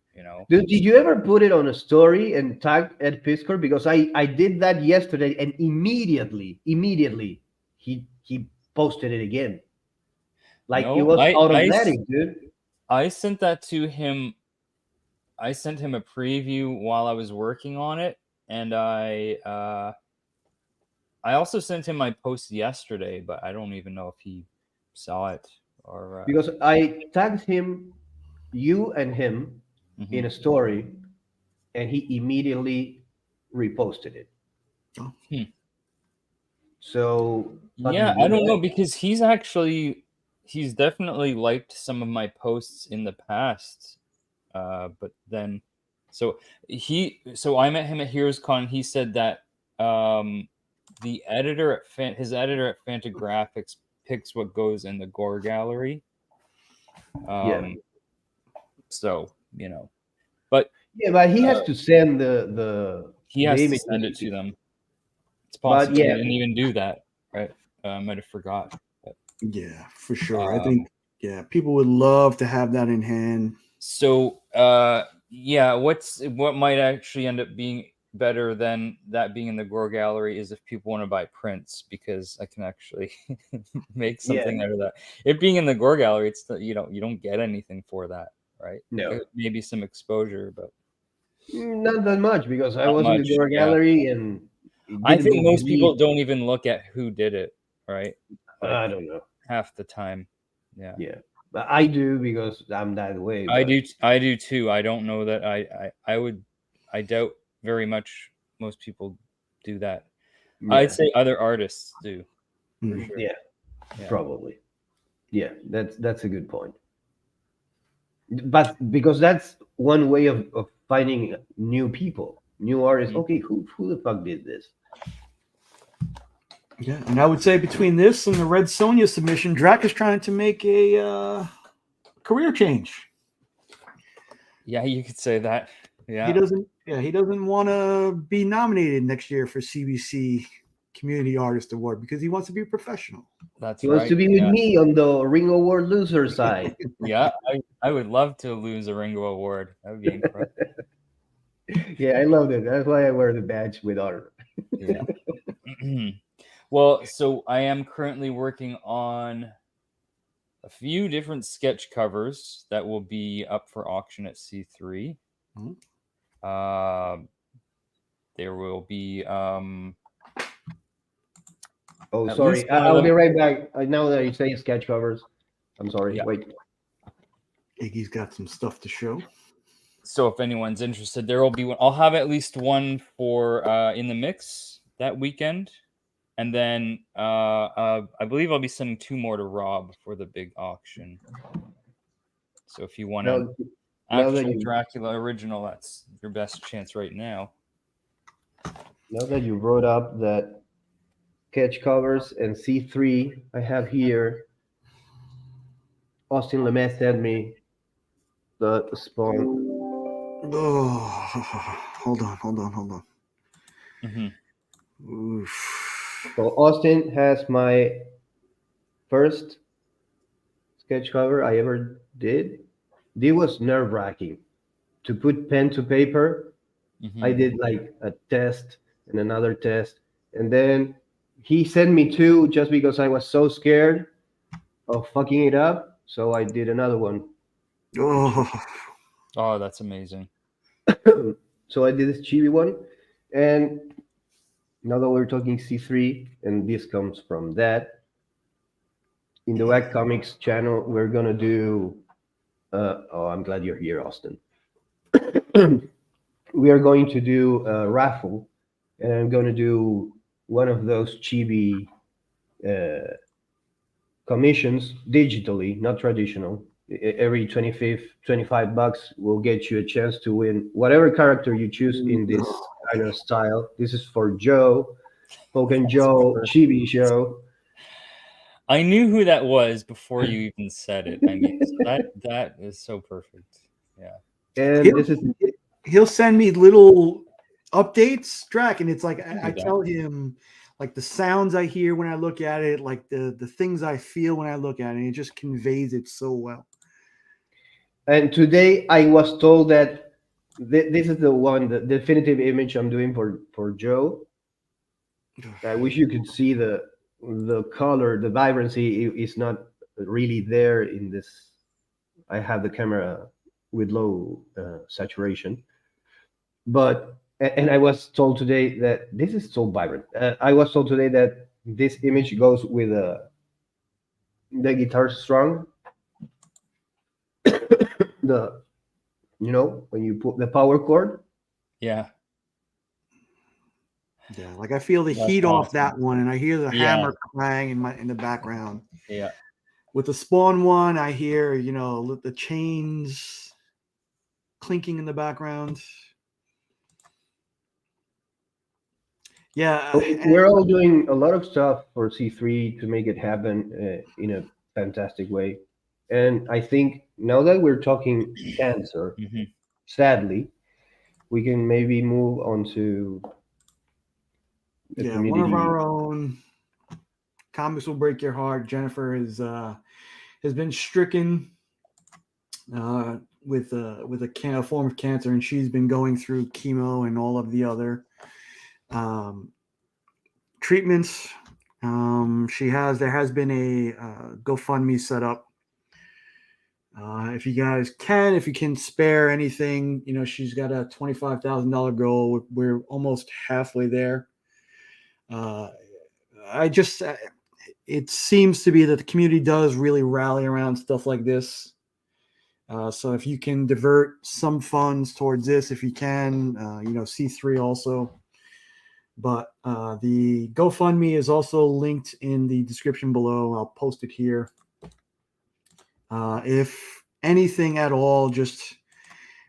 Dude, did you ever put it on a story and tag Ed Piscor? Because I did that yesterday and immediately he posted it again. Like it No, was automatic, dude. I sent that to him. I sent him a preview while I was working on it, and I also sent him my post yesterday, but I don't even know if he saw it or Because I tagged him, you and him, in a story, and he immediately reposted it. Hmm. So yeah, I don't know, because he's definitely liked some of my posts in the past, but then so I met him at Heroes Con. He said that the editor at his editor at Fantagraphics picks what goes in the gore gallery. Yeah. So but yeah, but he has to send the he has the to image send it to them. It's But possible yeah. he didn't even do that, right? I might have forgot. But, yeah, for sure. I think people would love to have that in hand. So yeah, what might actually end up being better than that being in the gore gallery is if people want to buy prints, because I can actually make something out of that. It being in the gore gallery, it's you don't get anything for that, right? No. Maybe some exposure, but Not that much, because I Not was in much, the door yeah. gallery and it I didn't think move most me. people don't even look at who did it, right? I don't know. Half the time. Yeah, but I do, because I'm that way. I but- I do too. I don't know that I doubt very much most people do that. Yeah. I'd say other artists do. For sure. Yeah, probably. Yeah, that's a good point. But because that's one way of finding new people, new artists. Okay, who the fuck did this? Yeah, and I would say between this and the Red Sonja submission, Drac is trying to make a career change. Yeah, you could say that. Yeah. He doesn't want to be nominated next year for CBC Community Artist Award because he wants to be a professional. That's He wants to be with me on the Ring Award loser side. Yeah, I would love to lose a Ringo Award. That would be incredible. Yeah, I love it. That's why I wear the badge with honor. Yeah. Well, so I am currently working on a few different sketch covers that will be up for auction at C3. There will be oh, sorry. I'll be right back. Now that you say sketch covers, I'm sorry. Yeah. Wait. Iggy's got some stuff to show. So if anyone's interested, there will be one. I'll have at least one for in the mix that weekend. And then I believe I'll be sending 2 more to Rob for the big auction. So if you want an actual Dracula original, that's your best chance right now. Now that you brought up that sketch covers and C3, I have here Austin Lemay sent me the Spawn. Oh, hold on. Oof. So Austin has my first sketch cover I ever did. It was nerve-wracking to put pen to paper. I did like a test and another test, and then he sent me 2 just because I was so scared of fucking it up. So I did another one. Oh, that's amazing. So I did this chibi one, and now that we're talking C3, and this comes from that, in the Wack Comics channel, we're gonna do. Oh, I'm glad you're here, Austin. We are going to do a raffle, and I'm going to do one of those chibi commissions digitally, not traditional. Every 25 bucks will get you a chance to win whatever character you choose in this kind of style. This is for Joe, Pokken Joe Chibi Show. I knew who that was before you even said it. I mean, so that is so perfect. Yeah. And this is He'll send me little updates, Drac, and it's like I that. tell him like the sounds I hear when I look at it, like the things I feel when I look at it, and it just conveys it so well. And today I was told that this is the definitive image I'm doing for Joe. I wish you could see the color, the vibrancy is not really there in this. I have the camera with low saturation, but and I was told today that this is so vibrant. I was told today that this image goes with the guitar strum. The when you put the power chord. Yeah. Yeah, like I feel the That's heat off awesome. that one, and I hear the Yeah. hammer clang in the background. Yeah. With the Spawn one, I hear the chains clinking in the background. Yeah, So we're all doing a lot of stuff for C3 to make it happen in a fantastic way. And I think now that we're talking cancer, Mhm. sadly, we can maybe move on to the yeah, community. one of our own. Comics Will Break Your Heart. Jennifer has been stricken with a form of cancer, and she's been going through chemo and all of the other treatments. There has been a GoFundMe set up. If you can spare anything, she's got a $25,000 goal. We're almost halfway there. It seems to be that the community does really rally around stuff like this. So if you can divert some funds towards this, if you can, C3 also. But the GoFundMe is also linked in the description below. I'll post it here. If anything at all, just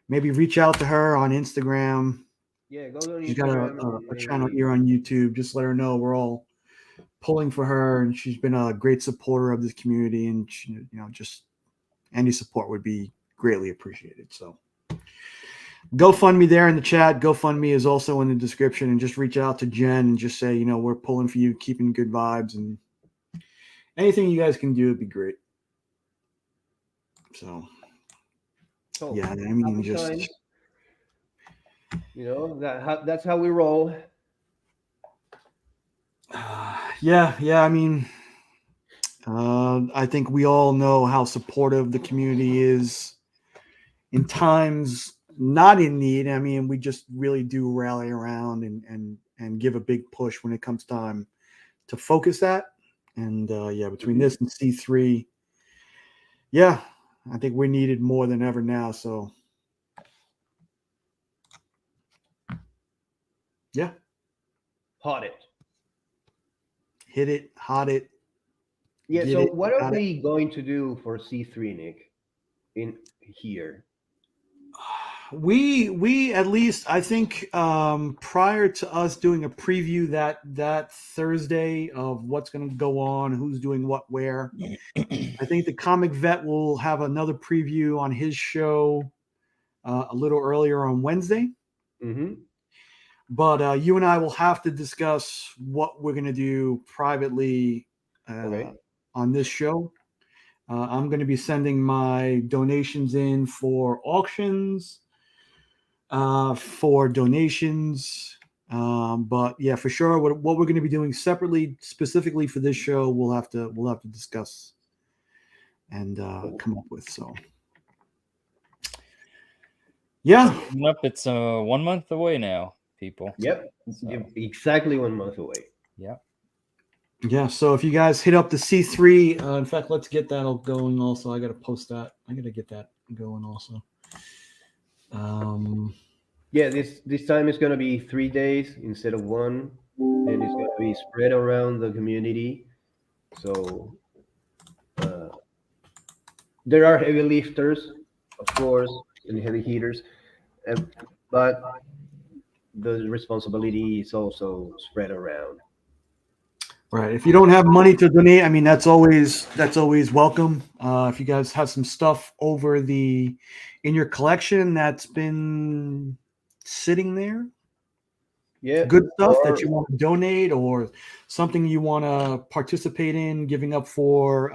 maybe reach out to her on Instagram. Yeah, go on She's got Instagram. a channel here on YouTube. Just let her know we're all pulling for her, and she's been a great supporter of this community, and she, just any support would be greatly appreciated. So GoFundMe there in the chat. GoFundMe is also in the description, and just reach out to Jen and just say, we're pulling for you, keeping good vibes, and anything you guys can do would be great. So yeah, I mean, just times. That's how we roll. yeah. I mean, I think we all know how supportive the community is in times not in need. I mean, we just really do rally around and give a big push when it comes time to focus that. And between this and C3, yeah, I think we're needed more than ever now. So yeah, Hot it. hit it, hot it. Yeah. Get So it, what are got it. we going to do for C3, Nick, in here? We at least, I think, prior to us doing a preview that Thursday of what's going to go on, who's doing what where, I think the Comic Vet will have another preview on his show a little earlier on Wednesday. Mm-hmm. But you and I will have to discuss what we're going to do privately on this show. I'm going to be sending my donations in for auctions, for donations. But yeah, for sure, what we're going to be doing separately, specifically for this show, we'll have to discuss and come up with. So yeah, Coming up, it's 1 month away now, people. Yep. So, Exactly 1 month away. yeah. Yeah, so if you guys hit up the C3, in fact, let's get that all going also. I got to post that. I got to get that going also. Yeah, this time it's gonna be 3 days instead of one, and it's gonna be spread around the community. So there are heavy lifters, of course, and heavy hitters, uh, but the responsibility is also spread around. Right. If you don't have money to donate, I mean that's always welcome. If you guys have some stuff in your collection that's been sitting there, Yeah, good stuff that or you want to donate or something you want to participate in, giving up for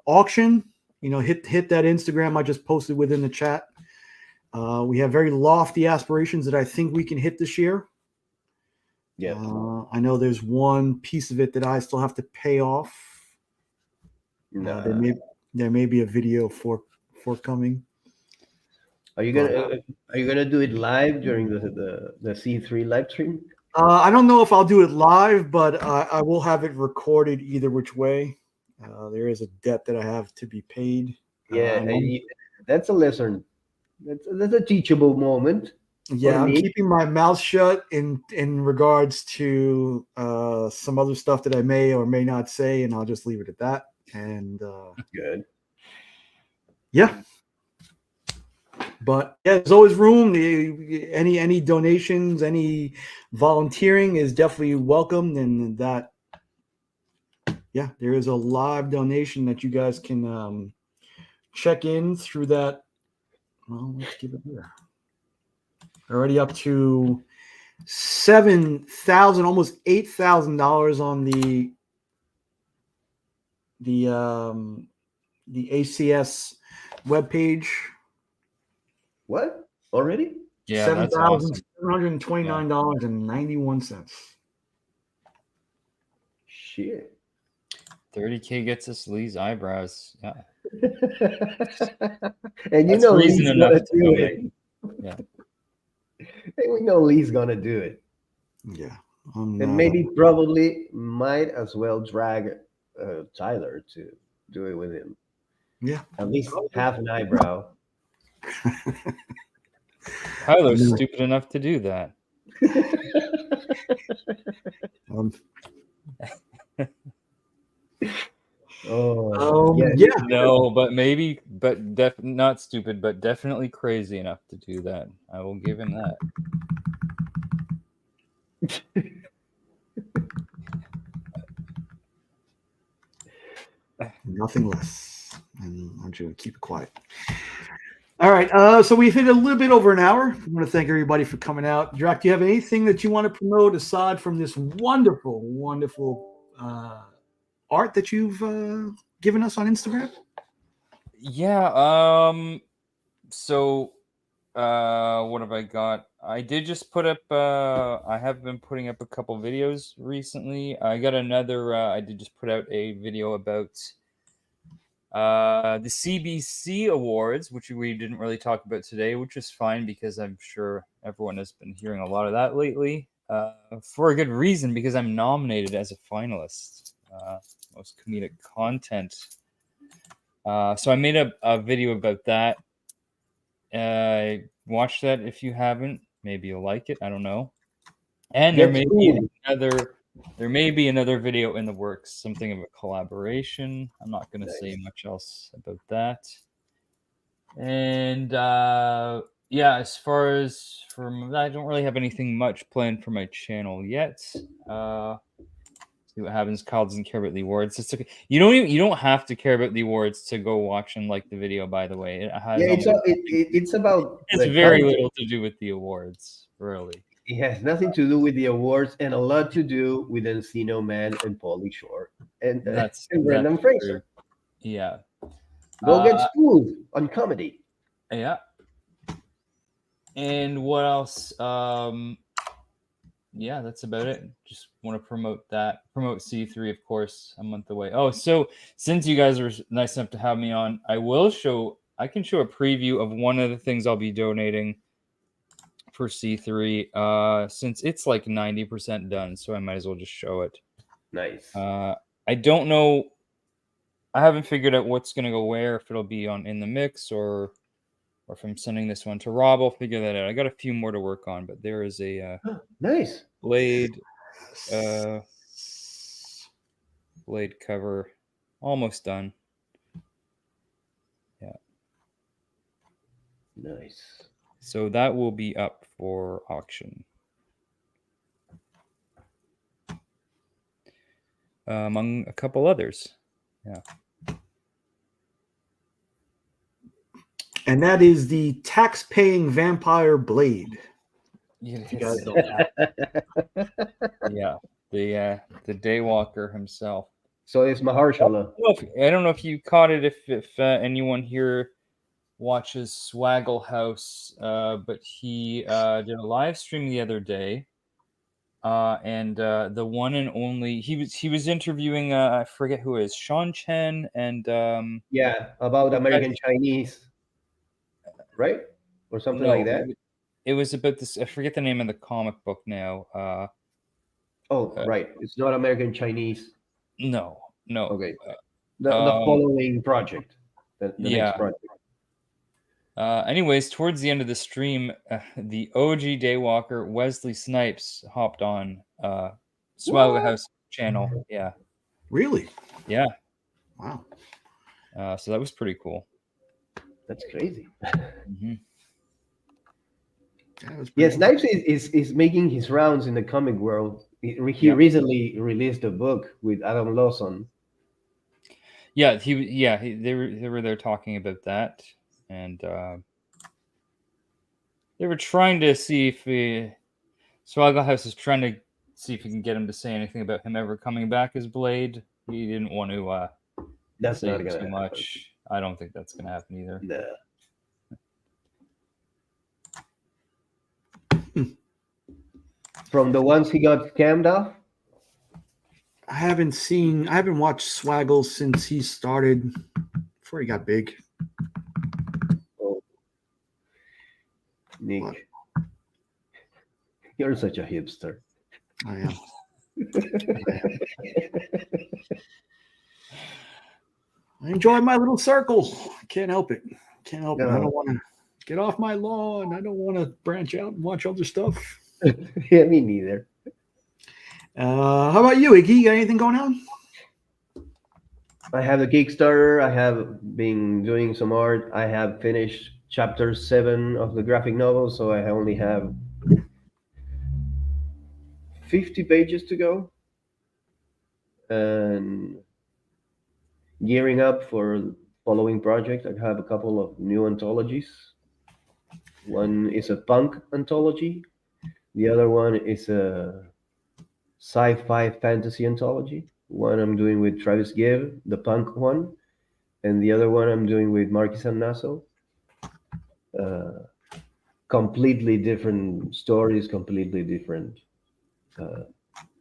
auction, hit that Instagram I just posted within the chat. We have very lofty aspirations that I think we can hit this year. yeah. I know there's one piece of it that I still have to pay off. Nah. There may be a video forthcoming. Are you gonna do it live during the C3 live stream? I don't know if I'll do it live, but I will have it recorded either which way. There is a debt that I have to be paid. Yeah, that's a lesson. That's a teachable moment. Yeah, I'm me. keeping my mouth shut in regards to some other stuff that I may or may not say, and I'll just leave it at that. And Good. yeah, but yeah, there's always room. Any donations, any volunteering is definitely welcomed, and that yeah, there is a live donation that you guys can check in through that. Well, let's give it here. Already up to $7,000, almost $8,000 on the ACS webpage. What? Already? Yeah, that's awesome. $7,729.91. Shit. 30K gets us Lee's eyebrows. Yeah. And That's reason enough to donate. Yeah. And we know Lee's gonna do it. Yeah. And maybe probably might as well drag Tyler to do it with him. Yeah. At least half an eyebrow. Tyler's stupid enough to do that. Yeah. No, but maybe, not stupid, but definitely crazy enough to do that. I will give him that. Nothing less. And I'm just going to keep it quiet. All right. So we've hit a little bit over an hour. I want to thank everybody for coming out. Drac, do you have anything that you want to promote aside from this wonderful, wonderful art that you've given us on Instagram? Yeah. So, what have I got? I did just put up. I have been putting up a couple videos recently. I got another. I did just put out a video about the CBC Awards, which we didn't really talk about today, which is fine because I'm sure everyone has been hearing a lot of that lately. For a good reason, because I'm nominated as a finalist, most comedic content. So I made a video about that. Watch that if you haven't. Maybe you'll like it. I don't know. And there may be another video in the works, something of a collaboration. I'm not going to say much else about that. And yeah, as far as I don't really have anything much planned for my channel yet. See what happens. Kyle doesn't care about the awards. It's okay. You don't have to care about the awards to go watch and like the video. By the way, it's about. It's very little to do with the awards, really. It has nothing to do with the awards and a lot to do with Encino Man and Pauly Shore and Brendan Fraser. Yeah. Go get schooled on comedy. Yeah. And what else? Yeah, that's about it. Just want to promote that. Promote C3, of course, a month away. Oh, so since you guys were nice enough to have me on, I can show a preview of one of the things I'll be donating. for C3 since it's like 90% done, so I might as well just show it. Nice. I don't know. I haven't figured out what's gonna go where, if it'll be on in the mix or if I'm sending this one to Rob. I'll figure that out. I got a few more to work on, but there is a Nice. Blade cover almost done. Yeah. Nice. So that will be up for auction. Among a couple others. Yeah. And that is the tax-paying vampire Blade. Yeah, If you guys know that. yeah. The Daywalker himself. So it's Mahershala. I don't know if you caught it, if anyone here watches Swaggle House, but he did a live stream the other day, and the one and only he was interviewing I forget who it is, Sean Chen and Yeah, about American Chinese, right? Or something no, like that. It was about this. I forget the name of the comic book now. Right. It's not American Chinese. No. Okay. The following project. The next project. Anyways, towards the end of the stream, the OG Daywalker Wesley Snipes hopped on Swaggle House channel. Yeah. Really? Yeah. Wow. So that was pretty cool. That's crazy. Mm-hmm. Yeah, Snipes is making his rounds in the comic world. He recently released a book with Adam Lawson. Yeah, they were there talking about that, and they were trying to see if Swaggle House is trying to see if he can get him to say anything about him ever coming back as Blade. He didn't want to that's say not gonna too happen. much. I don't think that's gonna happen either. No. From the ones he got scammed off? I haven't watched Swaggle since he started, before he got big. Oh. Nick. What? You're such a hipster. I am. I enjoy my little circle. I can't help it. I don't want to get off my lawn. I don't want to branch out and watch other stuff. Yeah, me neither. How about you, Iggy? You got anything going on? I have a Kickstarter. I have been doing some art. I have finished chapter 7 of the graphic novel, so I only have 50 pages to go. And gearing up for the following project. I have a couple of new anthologies. One is a punk anthology. The other one is a sci-fi fantasy anthology. One I'm doing with Travis Gibb, the punk one, and the other one I'm doing with Marquis and Nassau. Completely different stories, completely different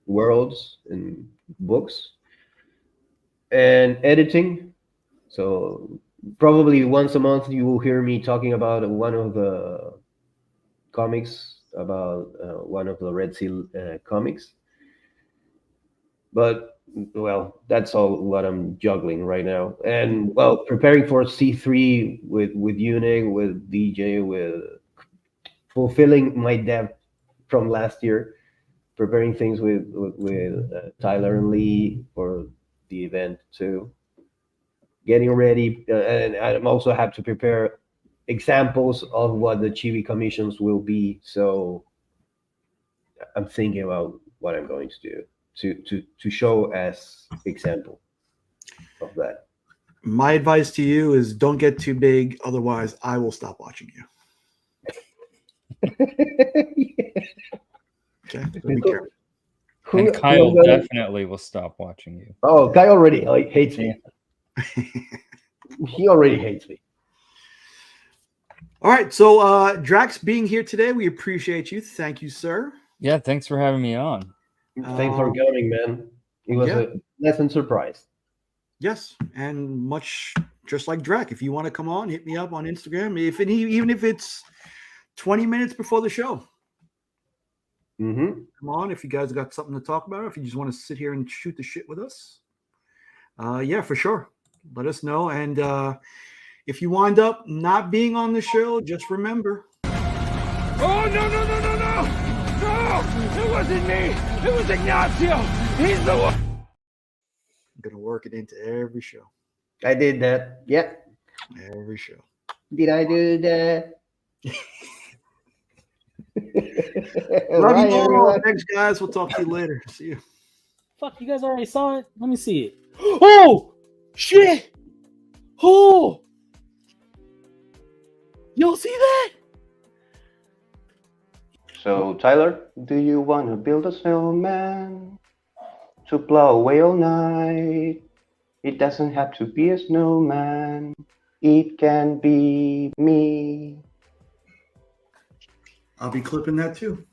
worlds and books. And editing. So probably once a month you will hear me talking about one of the comics, about one of the Red Seal comics. But, well, that's all what I'm juggling right now. And, well, preparing for C3 with Unig, with DJ, with fulfilling my debt from last year, preparing things with Tyler and Lee for the event too. Getting ready, and I also have to prepare examples of what the Chibi commissions will be. So I'm thinking about what I'm going to do to show as example of that. My advice to you is don't get too big, otherwise I will stop watching you. Okay, so be careful. And Kyle definitely will stop watching you. Oh, Kyle already hates me. He already hates me. All right, so Drax being here today, we appreciate you. Thank you, sir. Yeah, thanks for having me on. Thanks for coming, man. It was a pleasant surprise. Yes, and much just like Drac. If you want to come on, hit me up on Instagram. Even if it's 20 minutes before the show. Mm-hmm. Come on, if you guys got something to talk about, if you just want to sit here and shoot the shit with us, yeah, for sure. Let us know. And if you wind up not being on the show, just remember. Oh, no, no, no, no, no! No! It wasn't me! It was Ignacio! He's the one! I'm going to work it into every show. I did that. Yeah. Every show. Did I do that? Love Bye, you all. everyone. Thanks, guys. We'll talk to you later. See you. Fuck, you guys already saw it? Let me see it. Oh! Shit! Oh! Y'all see that? So, Tyler, do you want to build a snowman to blow away all night? It doesn't have to be a snowman. It can be me. I'll be clipping that too.